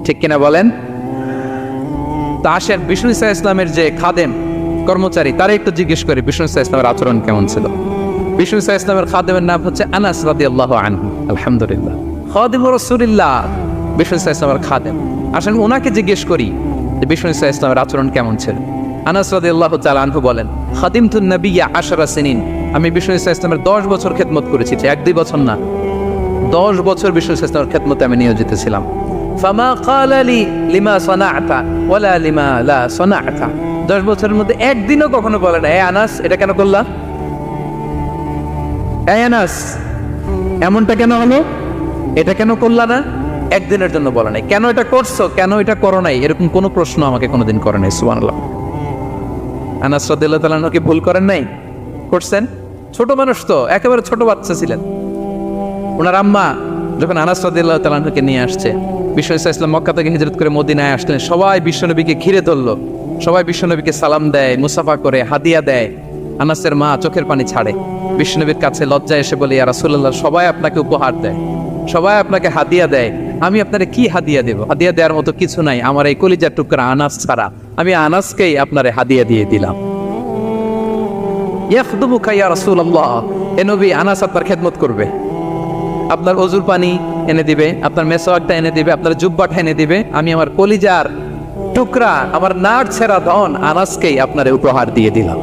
ঠিক কিনা বলেন? তা আসেন বিষ্ণু ইসলামের যে খাদেম, কর্মচারী, তারা একটু জিজ্ঞেস করে বিষ্ণু ইসলামের আচরণ কেমন ছিল। বিষ্ণু ইসলামের খাদেমের নাম হচ্ছে আনাস রাদিয়াল্লাহু আনহু। আলহামদুলিল্লাহ, খাদিম রাসূলুল্লাহ, বিষ্ণু ইসলামের খাদেম। আসেন ওনাকে জিজ্ঞেস করি যে বিষ্ণু ইসলামের আচরণ কেমন ছিল। আনাস রাদিয়াল্লাহু তাআলা আনহু বলেন, খাদিমতুন নবিয়্যা 10 সিনিন, আমি বিষ্ণু ইসলামের 10 বছর খেদমত করেছি। 1-2 বছর না, 10 বছর বিষ্ণু ইসলামের খেদমতে আমি নিয়োজিত ছিলাম। ফামা ক্বালা লি লিমা সানা'তা ওয়ালা লিমা লা সানা'তা, 10 বছরের মধ্যে একদিনও কখনো বলে না, এ আনাস এটা কেন করলা, এই আনাস এমনটা কেন হলো, এটা কেন করলা না, একদিনের জন্য বলে নাই। কেন এটা করছো, কেন এটা করো নাই, এরকম কোনো প্রশ্ন আমাকে কোনোদিন করে নাই। সুবহানাল্লাহ। আনাস রাদিয়াল্লাহু তাআলা কি ভুল করেন নাই? করছেন। ছোট মানুষ তো, একেবারে ছোট বাচ্চা ছিলেন। ওনার আম্মা যখন আনাস রাদিয়াল্লাহু তাআলাকে নিয়ে আসছে, বিষ্ণু ইসলাম মক্কা থেকে হিজরত করে মদিনায় আসলেন, সবাই বিশ্বনবীকে ঘিরে ধরলো। সবাই বিশ্বনবীকে সালাম দেয়, মুসাফা করে, হাদিয়া দেয়। আনাসের মা চোখের পানি ছাড়ে, বিশ্বনবীর কাছে লজ্জায় এসে বলে, ইয়া রাসূলুল্লাহ, সবাই আপনাকে উপহার দেয়, সবাই আপনাকে হাদিয়া দেয়, আমি আপনারে কি হাদিয়া দেব? হাদিয়া দেওয়ার মতো কিছু নাই আমার এই কলিজার টুকরা আনাস ছাড়া। আমি আনাসকেই আপনারে হাদিয়া দিয়ে দিলাম। ইয়াখদুমুকা ইয়া রাসূলুল্লাহ, এ নবী, আনাস আপনার খেদমত করবে, আপনার ওযুর পানি এনে দিবে, আপনার মেসওয়াকটা এনে দিবে, আপনার জুব্বাটা এনে দিবে। আমি আমার কলিজার টুকরা, আমার নাড় ছেঁড়া ধন আনাসকেই আপনারে উপহার দিয়ে দিলাম।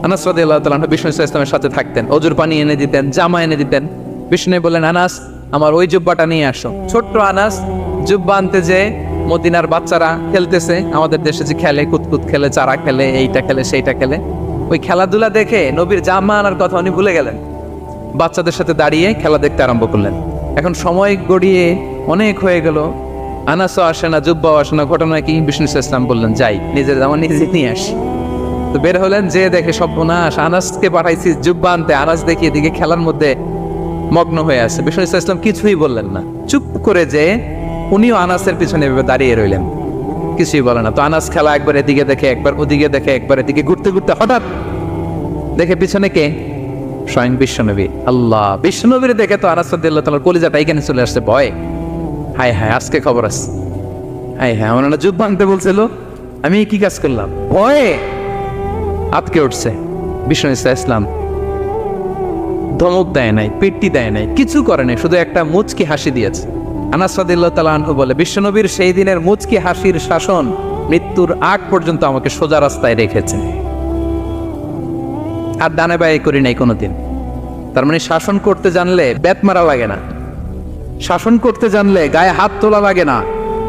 আনাস রাদিয়াল্লাহু তাআলা বিষ্ণু সাল্লাল্লাহু আলাইহি ওয়াসাল্লামের সাথে থাকতেন, ওযুর পানি এনে দিতেন, জামা এনে দিতেন। বিষ্ণু বললেন, আনাস, আমার ওই জুব্বাটা নিয়ে আসো। ছোট্ট আনাস জুব্বা আনতে যে মদিনার বাচ্চারা খেলতেছে, আমাদের দেশে যে খেলে, কুতকুত খেলে, চারা খেলে, এইটা খেলে, সেইটা খেলে, ওই খেলাধুলা দেখে নবীর জামা আনার কথা উনি ভুলে গেলেন। বাচ্চাদের সাথে দাঁড়িয়ে খেলা দেখতে আরম্ভ করলেন। এখন সময় গড়িয়ে অনেক হয়ে গেল, আনাসও আসে না, জুব্বাও আসে না। ঘটনা কি? বিষ্ণু সাল্লাল্লাহু আলাইহি ওয়াসাল্লাম বললেন, যাই, নিজের জামা নিজে নিয়ে আসি। তো বের হলেন, যে দেখে সর্বনাশ, আনাসকে পাঠাইছি জুব্বা আনতে, আনাস দেখি এদিকে খেলার মধ্যে মগ্ন হয়ে আছে। বিষ্ণু সাল্লাল্লাহু আলাইহি ওয়াসাল্লাম কিছুই বললেন না, চুপ করে যে উনিও আনাসের পিছনে এভাবে দাঁড়িয়ে রইলেন, কিছুই বলে না। তো আনাস খেলা একবার এদিকে দেখে, একবার ওদিকে দেখে, একবার এদিকে ঘুরতে ঘুরতে হঠাৎ দেখে পিছনে কে? স্বয়ং বিশ্বনবী। আল্লাহ, বিশ্বনবীর দেখে তো আনাস রাদিয়াল্লাহু তাআলার কলিজাটা এখানে চলে আসছে ভয়। হায় হায়, আজকে খবর আছে। হায় হায়, আমার না জুব্বা আনতে বলছিল, আমি কি কাজ করলাম? ভয়ে আটকে উঠছে। বিষ্ণু ইসলাম ধমক দেয় নাই, পেট্টি দেয় নাই, কিছু করে নাই, শুধু একটা মুচকি হাসি দিয়েছে। আনাস রাদিয়াল্লাহু তাআলা আনহু বলে, বিশ্বনবীর সেই দিনের মুচকি হাসির শাসন মৃত্যুর আগ পর্যন্ত আমাকে সোজা রাস্তায় রেখেছে, আর ডানে বায়ে করি নাই কোনোদিন। তার মানে শাসন করতে জানলে বেত মারা লাগে না, শাসন করতে জানলে গায়ে হাত তোলা লাগে না,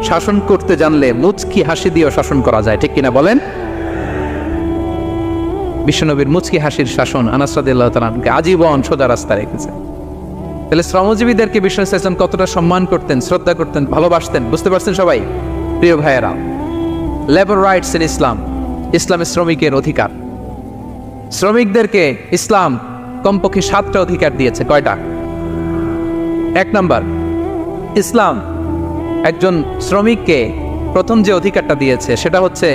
শাসন করতে জানলে মুচকি হাসি দিয়েও শাসন করা যায়, ঠিক কিনা বলেন? বিশ্বনবীর মুচকি হাসির শাসন আনাস রাদিয়াল্লাহু তাআলা আনহুকে আজীবন সোজা রাস্তা রেখেছে। তাহলে শ্রমজীবীদেরকে বিষ্ণু সাল্লাল্লাহু আলাইহি ওয়াসাল্লাম কতটা সম্মান করতেন, শ্রদ্ধা করতেন, ভালোবাসতেন, বুঝতে পারছেন সবাই? প্রিয় ভাইয়েরা, লেবার রাইটস ইন ইসলাম, ইসলামের শ্রমিকের অধিকার। শ্রমিকদেরকে ইসলাম কমপক্ষে 7টা অধিকার দিয়েছে। কয়টা? 1 নাম্বার, ইসলাম একজন শ্রমিককে প্রথম যে অধিকারটা দিয়েছে সেটা হচ্ছে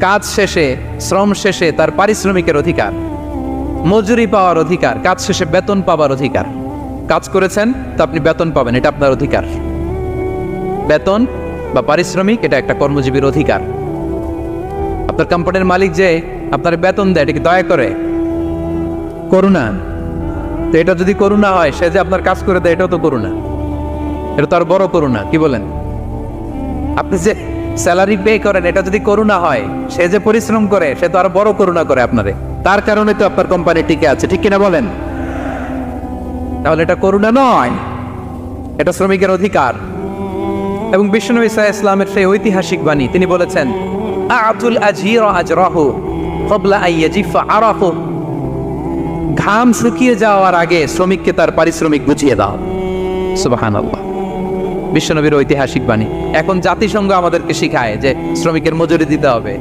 কাজ শেষে, শ্রম শেষে তার পারিশ্রমিকের অধিকার, মজুরি পাওয়ার অধিকার, কাজ শেষে বেতন পাওয়ার অধিকার। কাজ করেছেন তো আপনি বেতন পাবেন, এটা আপনার অধিকার। বেতন বা পারিশ্রমিক এটা একটা কর্মজীবীর অধিকার। আপনার কোম্পানির মালিক যে আপনার বেতন দেয়, এটা কি দয়া করে? করুণা। তো এটা যদি করুণা হয়, সে যে আপনার কাজ করে দেয়, এটাও তো করুণা, এটা তো আর বড় করুণা। কি বলেন? আপনি যে স্যালারি পে করেন, এটা যদি করুণা হয়, সে যে পরিশ্রম করে, সে তো আর বড় করুণা করে আপনারে, তার কারণে তো আপনার কোম্পানি টিকে আছে, ঠিক কিনা বলেন? তাহলে এটা করুণা নয়, এটা শ্রমিকের অধিকার। এবং বিশ্বনবী সাল্লাল্লাহু আলাইহি ওয়াসাল্লামের সেই ঐতিহাসিক বাণী, তিনি বলেছেন, আ'তুল আজীরা আজরাহু ক্বাবলা আন ইয়াজিফা আরাফু, ঘাম শুকিয়ে যাওয়ার আগে শ্রমিককে তার পারিশ্রমিক বুঝিয়ে দাও। সুবহানাল্লাহ, বিশ্বনবীর ঐতিহাসিক বাণী। এখন জাতিসংঘ আমাদেরকে শিখায় যে শ্রমিকের মজুরি দিতে হবে,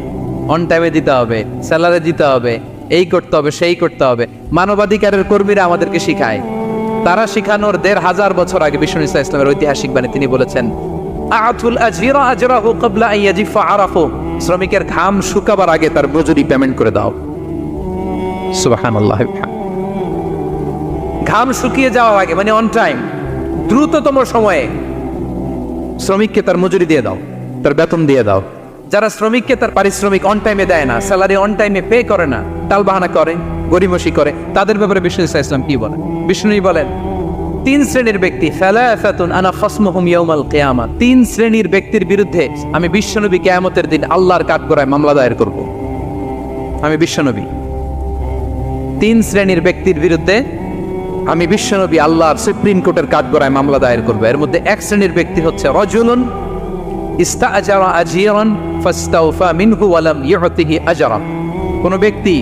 অন টাইমে দিতে হবে, স্যালারি দিতে হবে, এই করতে হবে, সেই করতে হবে। মানবাধিকারের কর্মীরা আমাদেরকে শিখায়, তারা শিখানোর 1500 বছর আগে বিষ্ণু ইসলামের ঐতিহাসিক বাণী, তিনি বলেছেন, আ'তুল আজীরা আজরাহু ক্বাবলা আন ইয়াজিফা আরাফু, শ্রমিকের ঘাম শুকাবার আগে তার মজুরি পেমেন্ট করে দাও। সুবহানাল্লাহ। ঘাম শুকিয়ে যাওয়ার আগে মানে অন টাইম, দ্রুততম সময়ে শ্রমিককে তার মজুরি দিয়ে দাও, তার বেতন দিয়ে দাও। যারা শ্রমিককে তার পারিশ্রমিক অন টাইমে দেয় না, স্যালারি অন টাইমে পে করে না, টালবাহানা করে, গরিমসি করে, তাদের ব্যাপারে বিষ্ণু ইসলাম কি বলেন? বিষ্ণু বলেন, 3 শ্রেণীর ব্যক্তি, সালাসাতুন আনা খাসমুহুম ইয়াউমাল কিয়ামা, 3 শ্রেণীর ব্যক্তির বিরুদ্ধে আমি বিশ্বনবী কিয়ামতের দিন আল্লাহর কাঠগড়ায় মামলা দায়ের করব। আমি বিশ্বনবী 3 শ্রেণীর ব্যক্তির বিরুদ্ধে আমি বিশ্বনবী আল্লাহর সুপ্রিম কোর্টের কাঠগড়ায় মামলা দায়ের করব। এর মধ্যে 1 শ্রেণীর ব্যক্তি হচ্ছে রাজুলুন ইস্তাআজারা আজিরান ফাস্তাওফা মিনহু ওয়া লাম ইউতিহি আজরা, কোন ব্যক্তি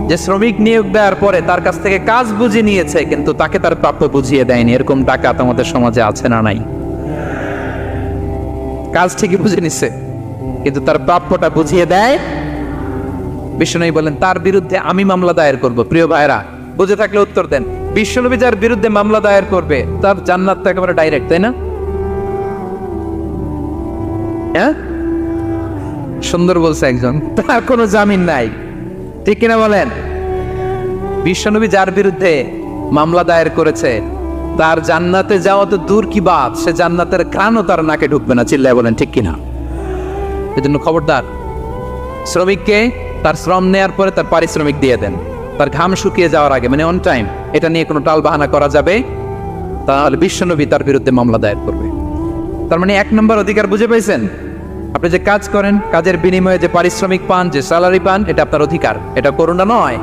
যে শ্রমিক নিয়োগ দেওয়ার পরে তার কাছ থেকে কাজ বুঝিয়ে নিয়েছে কিন্তু তাকে তার প্রাপ্য বুঝিয়ে দেয়নি। এরকম ডাকাত আমাদের সমাজে আছে না নাই? কাজ ঠিকই বুঝে নিচ্ছে কিন্তু তার প্রাপ্যটা বুঝিয়ে দেয়। বিশ্বনবী বলেন, তার বিরুদ্ধে আমি মামলা দায়ের করব। প্রিয় ভাইরা, বুঝে থাকলে উত্তর দেন। বিশ্বনবী যার বিরুদ্ধে মামলা দায়ের করবে তার জান্নাত তো একেবারে ডাইরেক্ট, তাই না? হ্যাঁ, সুন্দর বলছে একজন, তার কোনো জামিন নাই, ঠিক কিনা বলেন? বিশ্বনবী যার বিরুদ্ধে মামলা দায়ের করেছে তার জান্নাতে যাওয়া তো দূর কি বাত, সে জান্নাতের ঘ্রাণও তার নাকে ঢুকবে না, চিল্লায় বলেন ঠিক কিনা? এজন্য খবরদার, শ্রমিককে তার শ্রম নেয়ার পরে তার পারিশ্রমিক দিয়ে দেন, তার ঘাম শুকিয়ে যাওয়ার আগে, মানে অন টাইম। এটা নিয়ে কোনো টাল বাহানা করা যাবে, তাহলে বিশ্বনবী তার বিরুদ্ধে মামলা দায়ের করবে। তার মানে 1 নম্বর অধিকার বুঝে পেয়েছেন? আপনি যে কাজ করেন, কাজের বিনিময়ে যে পারিশ্রমিক পান, যে স্যালারি পান, এটা আপনার অধিকার। এটা করুণা নয়,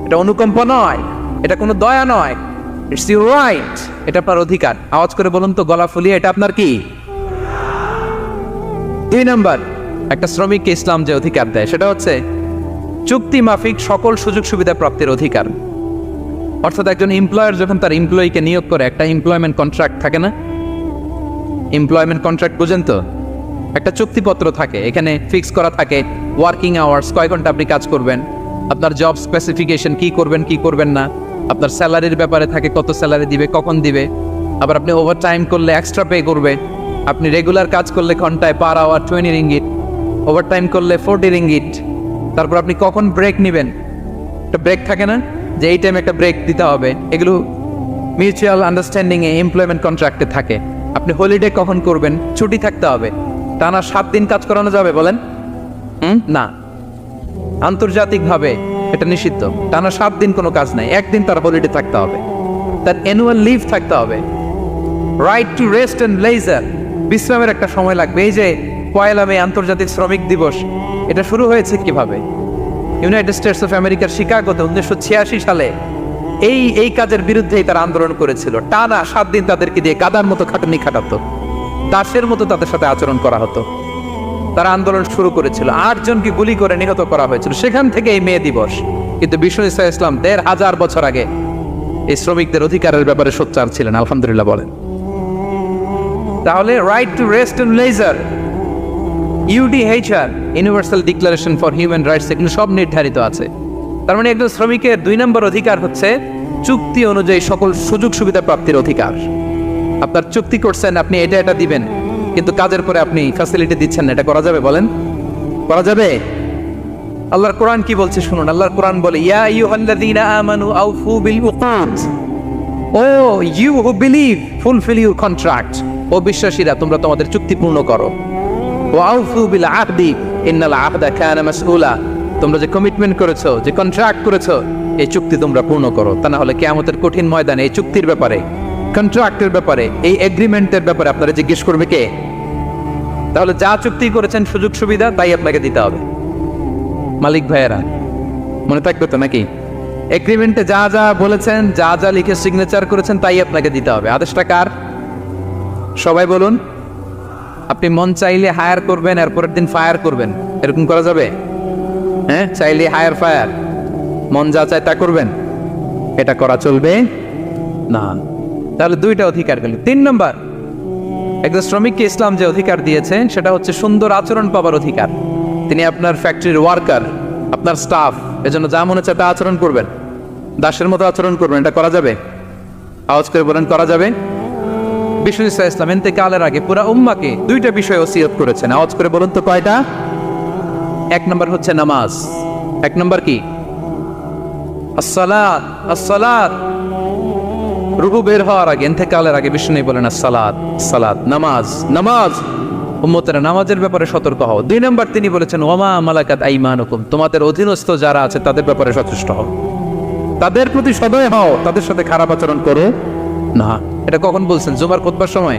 এটা অনুকম্প নয়, এটা কোনো দয়া নয়, ইটস ইউর রাইট। এটা আপনার অধিকার। আওয়াজ করে বলুন তো গলা ফুলিয়ে, এটা আপনার কি? 2 নম্বর, একটা শ্রমিককে ইসলাম যে অধিকার দেয় সেটা হচ্ছে চুক্তি মাফিক সকল সুযোগ সুবিধা প্রাপ্তির অধিকার। অর্থাৎ একজন এমপ্লয়ার যখন তার এমপ্লয়িকে নিয়োগ করে, একটা এমপ্লয়মেন্ট কন্ট্রাক্ট থাকে না? এমপ্লয়মেন্ট কন্ট্রাক্ট বুঝেন তো? একটা চুক্তিপত্র থাকে, এখানে ফিক্স করা থাকে ওয়ার্কিং আওয়ার্স, কয় ঘন্টা আপনি কাজ করবেন, আপনার জব স্পেসিফিকেশন, কি করবেন কি করবেন না, আপনার স্যালারির ব্যাপারে থাকে, কত স্যালারি দিবে, কখন দিবে, আবার আপনি ওভার টাইম করলে এক্সট্রা পে করবে, আপনি রেগুলার কাজ করলে ঘন্টায় per hour 20 ringgit, overtime করলে 40 রিঙ্গিট। তারপর আপনি কখন ব্রেক নেবেন, একটা ব্রেক থাকে না যে এই টাইমে একটা ব্রেক দিতে হবে, এগুলো মিউচুয়াল আন্ডারস্ট্যান্ডিংয়ে এমপ্লয়মেন্ট কন্ট্রাক্টে থাকে। আপনি হলিডে কখন করবেন, ছুটি থাকতে হবে। টানা 7 দিন কাজ করানো যাবে বলেন? না, আন্তর্জাতিকভাবে এটা নিষিদ্ধ। টানা 7 দিন কোনো কাজ নাই, 1 দিন তার হলিডে থাকতে হবে, তার অ্যানুয়াল লিভ থাকতে হবে। Right to rest and leisure, বিশ্রামের একটা সময় লাগবে। এই যে 1 মে আন্তর্জাতিক শ্রমিক দিবস, এটা শুরু হয়েছে কিভাবে? ইউনাইটেড স্টেটস অফ আমেরিকার শিকাগোতে 1986 সালে এই কাজের বিরুদ্ধেই তারা আন্দোলন করেছিল। টানা 7 দিন তাদেরকে দিয়ে গাদার মতো খাটুনি খাটাতো, দাসের মতো তাদের সাথে আচরণ করা হতো। তারা আন্দোলন শুরু করেছিল, 8 জনকে গুলি করে নিহত করা হয়েছিল। সেখান থেকে এই মে দিবস। কিন্তু বিশ্ব ইসলাম 1500 বছর আগে এই শ্রমিকদের অধিকারের ব্যাপারে সোচ্চার ছিলেন, আলহামদুলিল্লাহ বলেন। তাহলে right to rest and leisure, UDHR, universal declaration for human rights, এগুলো সব নির্ধারিত আছে। তার মানে একজন শ্রমিকের 2 নম্বর অধিকার হচ্ছে চুক্তি অনুযায়ী সকল সুযোগ সুবিধা প্রাপ্তির অধিকার। আপনার চুক্তি করছেন, আপনি এটা এটা দিবেন, কিন্তু কাজের পরে আপনি ফ্যাসিলিটি দিচ্ছেন না, এটা করা যাবে বলেন? করা যাবে? আল্লাহর কোরআন কি বলছে শুনুন। আল্লাহর কোরআন বলে, ইয়া আইয়ুহাল্লাযীনা আমানু আউফু বিল উকুদ, O you who believe fulfill your contract, ও বিশ্বাসীরা তোমরা তোমাদের চুক্তি পূর্ণ করো। ওয়া আউফু বিল আহদি ইন্নাল আহদা কানা মাসউলা, তোমরা যে কমিটমেন্ট করেছো, যে কন্ট্রাক্ট করেছো, এই চুক্তি তোমরা পূর্ণ করো। তা না হলে কিয়ামতের কঠিন ময়দানে এই চুক্তির ব্যাপারে, কন্ট্রাক্টের ব্যাপারে, এই এগ্রিমেন্টের ব্যাপারে আপনারা জিজ্ঞেস করবে কে? তাহলে যা চুক্তি করেছেন সুযোগ সুবিধা তাই আপনাকে দিতে হবে। মালিক ভাইয়েরা মনে থাকবে তো নাকি? এগ্রিমেন্টে যা যা বলেছেন, যা যা লিখে সিগনেচার করেছেন তাই আপনাকে দিতে হবে। আদেশটা কার? সবাই বলুন। আপনি মন চাইলে হায়ার করবেন, এরপরের দিন ফায়ার করবেন, এরকম করা যাবে? হ্যাঁ, চাইলে হায়ার ফায়ার, মন যা চায় তা করবেন, এটা করা চলবে না। তাহলে 2টা অধিকার গেল। 3 নম্বর, একজন শ্রমিককে ইসলাম যে অধিকার দিয়েছেন সেটা হচ্ছে সুন্দর আচরণ পাবার অধিকার। তিনি আপনার ফ্যাক্টরির ওয়ার্কার, আপনার স্টাফ, এজন্য যা মনে হচ্ছে তা আচরণ করবেন, দাসের মতো আচরণ করবেন। এটা করা যাবে? আওয়াজ করে বলেন, করা যাবে? বিশ্ব ইসলাম ইন্তেকালের আগে পুরা উম্মাকে 2টা বিষয় ওসিয়ত করেছেন। আওয়াজ করে বলুন তো কয়টা? 1 নম্বর হচ্ছে নামাজ। 1 নম্বর কি? আসসালাত। আসসালাত, রুহু বের হওয়ার আগে, ইন্তেকালের আগে বিষ্ণু বলেন আসসালাত, সালাত, নামাজ, নামাজ। উম্মতেরা নামাজের ব্যাপারে সতর্ক হও। 2 নম্বর তিনি বলেছেন ওয়ামা মালাকাত আইমানুকুম, তোমাদের অধীনস্থ যারা আছে তাদের ব্যাপারে সচেষ্ট হও, তাদের প্রতি সদয় হও, তাদের সাথে খারাপ আচরণ করো না। এটা কখন বলছেন? জুমার খুতবার সময়,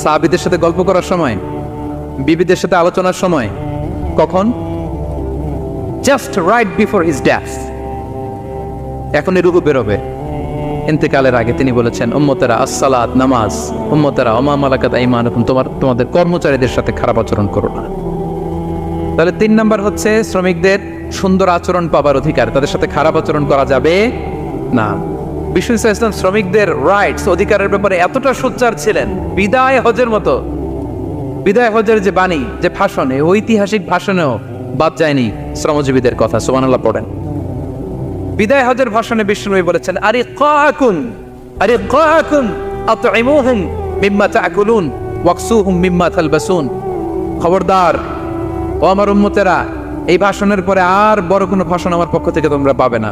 সাহাবীদের সাথে গল্প করার সময়, বিবিদের সাথে আলোচনার সময়। কখন? Just right before his death. এখনই রুহু বেরোবে, ইন্তেকালের আগে তিনি বলেছেন উম্মতেরা আসসালাত, নামাজ, উম্মতেরা ওমা মালাকাত আইমানুকুম, তোমাদের কর্মচারীদের সাথে খারাপ আচরণ করো না। তাহলে 3 নম্বর হচ্ছে শ্রমিকদের সুন্দর আচরণ পাবার অধিকার, তাদের সাথে খারাপ আচরণ করা যাবে না। বিশ্ব ইসলাম শ্রমিকদের রাইটস, অধিকারের ব্যাপারে এতটা সোচ্চার ছিলেন, বিদায় হজের মতো, বিদায় হজের যে বাণী, যে ভাষণে, ঐতিহাসিক ভাষণেও বাদ যায়নি শ্রমজীবীদের কথা। সুবহানাল্লাহ পড়েন। বিদায় হজের ভাষণে বিষ্ণু বলেছেন, আরে কাকুন, আরে কাকুন আতইমুহুম মিম্মা তাকুলুন ওয়াকসুহুম মিম্মা তালবাসুন, খবরদার ও আমার উম্মতেরা, এই ভাষণের পরে আর বড় কোনো ভাষণ আমার পক্ষ থেকে তোমরা পাবে না।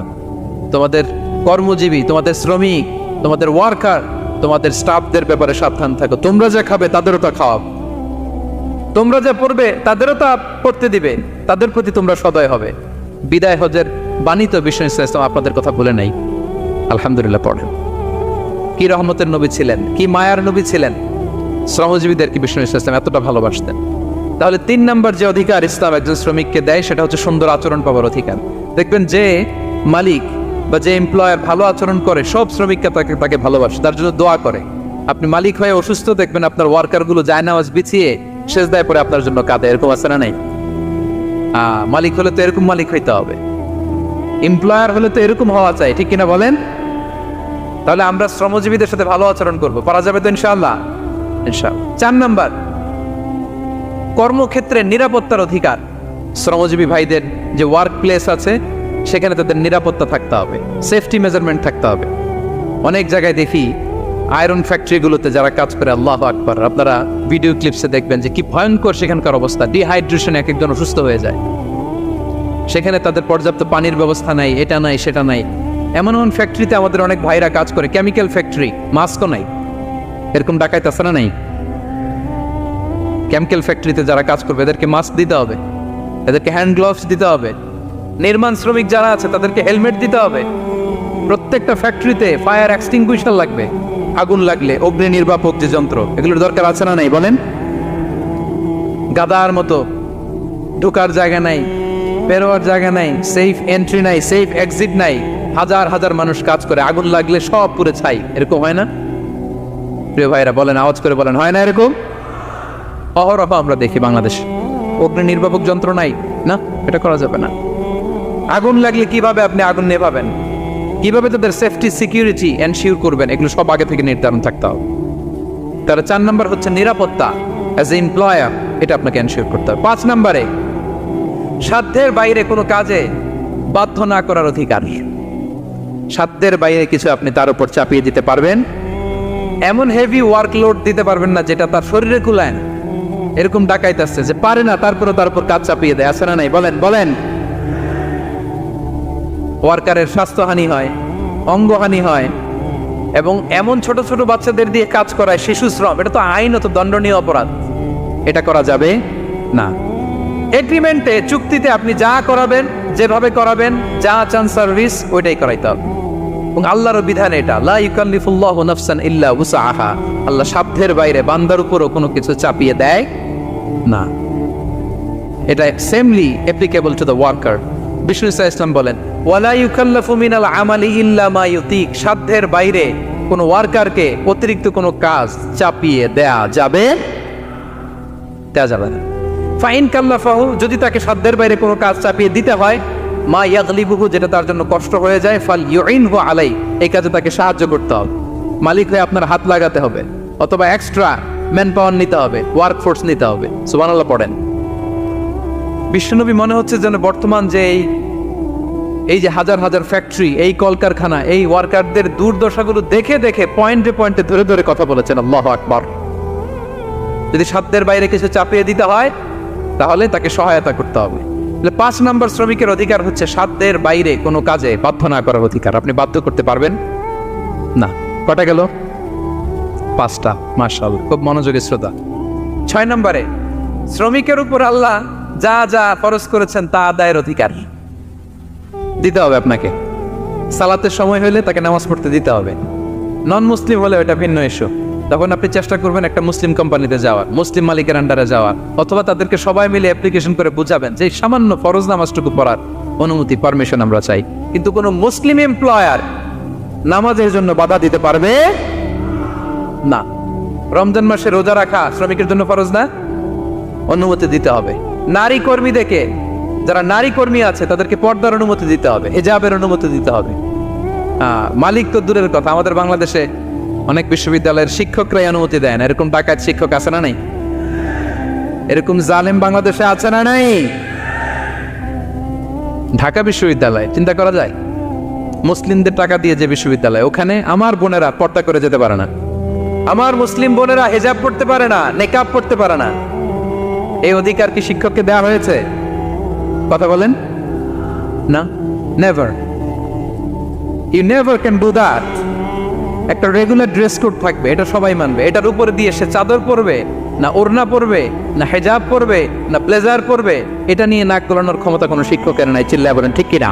তোমাদের কর্মজীবী, তোমাদের শ্রমিক, তোমাদের ওয়ার্কার, তোমাদের স্টাফদের ব্যাপারে সাবধান থাকো। তোমরা যা খাবে তাদেরও তা খাওয়াবে, তোমরা যা পড়বে তাদেরও তা পড়তে দিবে, তাদের প্রতি তোমরা সদয় হবে। বিদায় হজের বাণিত বিষ্ণু ইসলাম আপনাদের কথা বলে নাই। আলহামদুলিল্লাহ পড়েন। কি রহমতের নবী ছিলেন, কি মায়ার নবী ছিলেন, শ্রমজীবীদের কি বিষ্ণু ইসলাম এতটা ভালোবাসতেন। তাহলে 3 নম্বর যে অধিকার ইসলাম একজন শ্রমিককে দেয় সেটা হচ্ছে সুন্দর আচরণ পাওয়ার অধিকার। দেখবেন যে মালিক বা যে এমপ্লয়ার ভালো আচরণ করে সব শ্রমিককে তাকে ভালোবাসে, তার জন্য দোয়া করে। আপনি মালিক হয়ে অসুস্থ, দেখবেন আপনার ওয়ার্কারগুলো জায়নামাজ বিছিয়ে সেজদায় পরে আপনার জন্য কাঁদে। এরকম আছে না নাই? মালিক হলে তো এরকম মালিক হইতে হবে, এমপ্লয়ার হলে তো এরকম হওয়া চাই, ঠিক কিনা বলেন? তাহলে আমরা শ্রমজীবীদের সাথে ভালো আচরণ করব, পারা যাবে তো ইনশাআল্লাহ? ইনশাআল্লাহ। 4 নাম্বার, কর্মক্ষেত্রে নিরাপত্তার অধিকার। শ্রমজীবী ভাইদের যে ওয়ার্ক প্লেস আছে সেখানে তাদের নিরাপত্তা থাকতে হবে, সেফটি মেজারমেন্ট থাকতে হবে। অনেক জায়গায় দেখি আয়রন ফ্যাক্টরিগুলোতে যারা কাজ করে, আল্লাহু আকবার, আপনারা ভিডিও ক্লিপসে দেখবেন যে কি ভয়ঙ্কর সেখানকার অবস্থা। ডিহাইড্রেশনে এক একজন অসুস্থ হয়ে যায়। সেখানে তাদের পর্যাপ্ত পানির ব্যবস্থা নাই, এটা নাই সেটা নাই। এমন এমন ফ্যাক্টরিতে আমাদের অনেক ভাইরা কাজ করে, কেমিক্যাল ফ্যাক্টরি, মাস্কও নাই। এরকম ডাকাইতে আছে না নাই? কেমিক্যাল ফ্যাক্টরিতে যারা কাজ করবে এদেরকে মাস্ক দিতে হবে, এদেরকে হ্যান্ড গ্লাভস দিতে হবে। নির্মাণ শ্রমিক যারা আছে তাদেরকে হেলমেট দিতে হবে। প্রত্যেকটা ফ্যাক্টরিতে ফায়ার এক্সটিংগুইশার লাগবে, আগুন লাগলে অগ্নি নির্বাপক যে যন্ত্র, এগুলোর দরকার আছে না নাই বলেন? গাদার মতো ঢোকার জায়গা নাই, বেরোয়ার জায়গা নাই, সেফ এন্ট্রি নাই, সেফ এক্সিট নাই। হাজার হাজার মানুষ কাজ করে, আগুন লাগলে সব পুড়ে ছাই। এরকম হয় না? প্রিয় ভাইরা বলেন, আওয়াজ করে বলেন, হয় না এরকম? অহরহ আমরা দেখি বাংলাদেশে অগ্নি নির্বাপক যন্ত্র নাই। না, এটা করা যাবে না। আগুন লাগলে কিভাবে আপনি আগুন নেভাবেন, কিভাবে তাদের সেফটি সিকিউরিটি এনশিওর করবেন, এগুলো সব আগে থেকে নির্ধারণ থাকতে হবে। তারা 4 নাম্বার হচ্ছে নিরাপত্তা অ্যাজ এ এমপ্লয়ার, এটা আপনাকে এনশিওর করতে হবে। 5 নাম্বারে সাধ্যের বাইরে কোনো কাজে বাধ্য না করার অধিকার। সাধ্যের বাইরে কিছু আপনি তার উপর চাপিয়ে দিতে পারবেন, এমন হেভি ওয়ার্কলোড দিতে পারবেন না যেটা তার শরীরে কুলায় না। এরকম ডাকাইত আসছে যে পারে না, তারপরে তার উপর কাজ চাপিয়ে দেয়, আছে না নাই? বলেন বলেন। ওয়ার্কারের স্বাস্থ্যহানি হয়, অঙ্গহানি হয়, এবং এমন ছোট ছোট বাচ্চাদের দিয়ে কাজ করায়, শিশু শ্রম, এটা তো আইনত দণ্ডনীয় অপরাধ। এটা করা যাবে না। এগ্রিমেন্টে, চুক্তিতে আপনি যা করাবেন, যেভাবে করাবেন, যা চান সার্ভিস, ওইটাই করাইতে হবে। এবং আল্লাহর বিধান এটা, লা ইউকাল্লিফুল্লাহু নাফসান ইল্লা উসআহা। আল্লাহ সাধ্যের বাইরে বান্দার উপরও কোনো কিছু চাপিয়ে দেয় না। এটা samely applicable to the worker. বিষ্ণু ইসলাম বলেন, ওয়ালা ইউকাল্লাফু মিনাল আমালি ইল্লা মা ইউতিক। সাধ্যের বাইরে কোনো ওয়ার্কারকে অতিরিক্ত কোনো কাজ চাপিয়ে দেয়া যাবে না। ফাইন কাল্লাফাহু, যদি তাকে সাধ্যের বাইরে কোনো কাজ চাপিয়ে দিতে হয়, মা ইয়াগলিবুহু, যেটা তার জন্য কষ্ট হয়ে যায়, ফাল ইউইনহু আলাই, এই কাজে তাকে সাহায্য করতে হবে। মালিক হয়ে আপনার হাত লাগাতে হবে, অথবা এক্সট্রা ম্যান পাওয়ার নিতে হবে, ওয়ার্ক ফোর্স নিতে হবে। সুবহানাল্লাহ পড়েন। বিশ্বনবী মনে হচ্ছে যেন বর্তমান যে এই যে হাজার হাজার ফ্যাক্টরি, এই কলকারখানা, এই ওয়ার্কারদের দুর্দশাগুলো দেখে দেখে পয়েন্টে পয়েন্টে ধরে ধরে কথা বলেছেন। আল্লাহু আকবার। যদি সাধ্যের বাইরে কিছু চাপিয়ে দিতে হয় তাহলে তাকে সহায়তা করতে হবে। 5 নাম্বার শ্রমিকের অধিকার হচ্ছে সাধ্যের বাইরে কোনো কাজে বাধ্য না করার অধিকার। আপনি বাধ্য করতে পারবেন না। কটা গেল? 5টা। মাশাআল্লাহ, খুব মনোযোগী শ্রোতা। 6 নম্বরে শ্রমিকের উপর আল্লাহ যা যা ফরজ করেছেন তা আদায়ের অধিকার দিতে হবে আপনাকে। সালাতের সময় হলে তাকে নামাজ পড়তে দিতে হবে। নন মুসলিম হলে ওটা ভিন্ন ইস্যু। তখন আপনি চেষ্টা করবেন একটা মুসলিম কোম্পানিতে যাওয়ার, মুসলিম মালিকের আন্ডারে যাওয়ার, অথবা তাদেরকে সবাই মিলে অ্যাপ্লিকেশন করে বুঝাবেন যে সামান্য ফরজ নামাজটুকু পড়ার অনুমতি, পারমিশন আমরা চাই। কিন্তু কোনো মুসলিম এমপ্লয়ার নামাজের জন্য বাধা দিতে পারবে না। রমজান মাসে রোজা রাখা শ্রমিকের জন্য ফরজ না, অনুমতি দিতে হবে। নারী কর্মীদেরকে, যারা নারী কর্মী আছে তাদেরকে পর্দার অনুমতি দিতে হবে, হিজাবের অনুমতি দিতে হবে। মালিক তো দূরের কথা, আমাদের বাংলাদেশে অনেক বিশ্ববিদ্যালয়ের শিক্ষকরাই অনুমতি দেয় না। এরকম ডাকাত শিক্ষক আছে না নাই? এরকম জালেম বাংলাদেশে আছে না নাই? ঢাকা বিশ্ববিদ্যালয় চিন্তা করা যায়, মুসলিমদের টাকা দিয়ে যে বিশ্ববিদ্যালয়, ওখানে আমার বোনেরা পর্দা করে যেতে পারে না, আমার মুসলিম বোনেরা হিজাব পড়তে পারে না, নেকাব পড়তে পারে না। এই অধিকার কি শিক্ষককে দেওয়া হয়েছে? কথা বলেন না, never. You never can do that. একটা রেগুলার ড্রেস কোড থাকবে, এটা সবাই মানবে। এটার উপরে দিয়ে সে চাদর পরবে না ওড়না পরবে না হেজাব পরবে না ব্লেজার পরবে, এটা নিয়ে নাক গলানোর ক্ষমতা কোনো শিক্ষকের নাই। চিল্লায় বলেন ঠিক কিনা?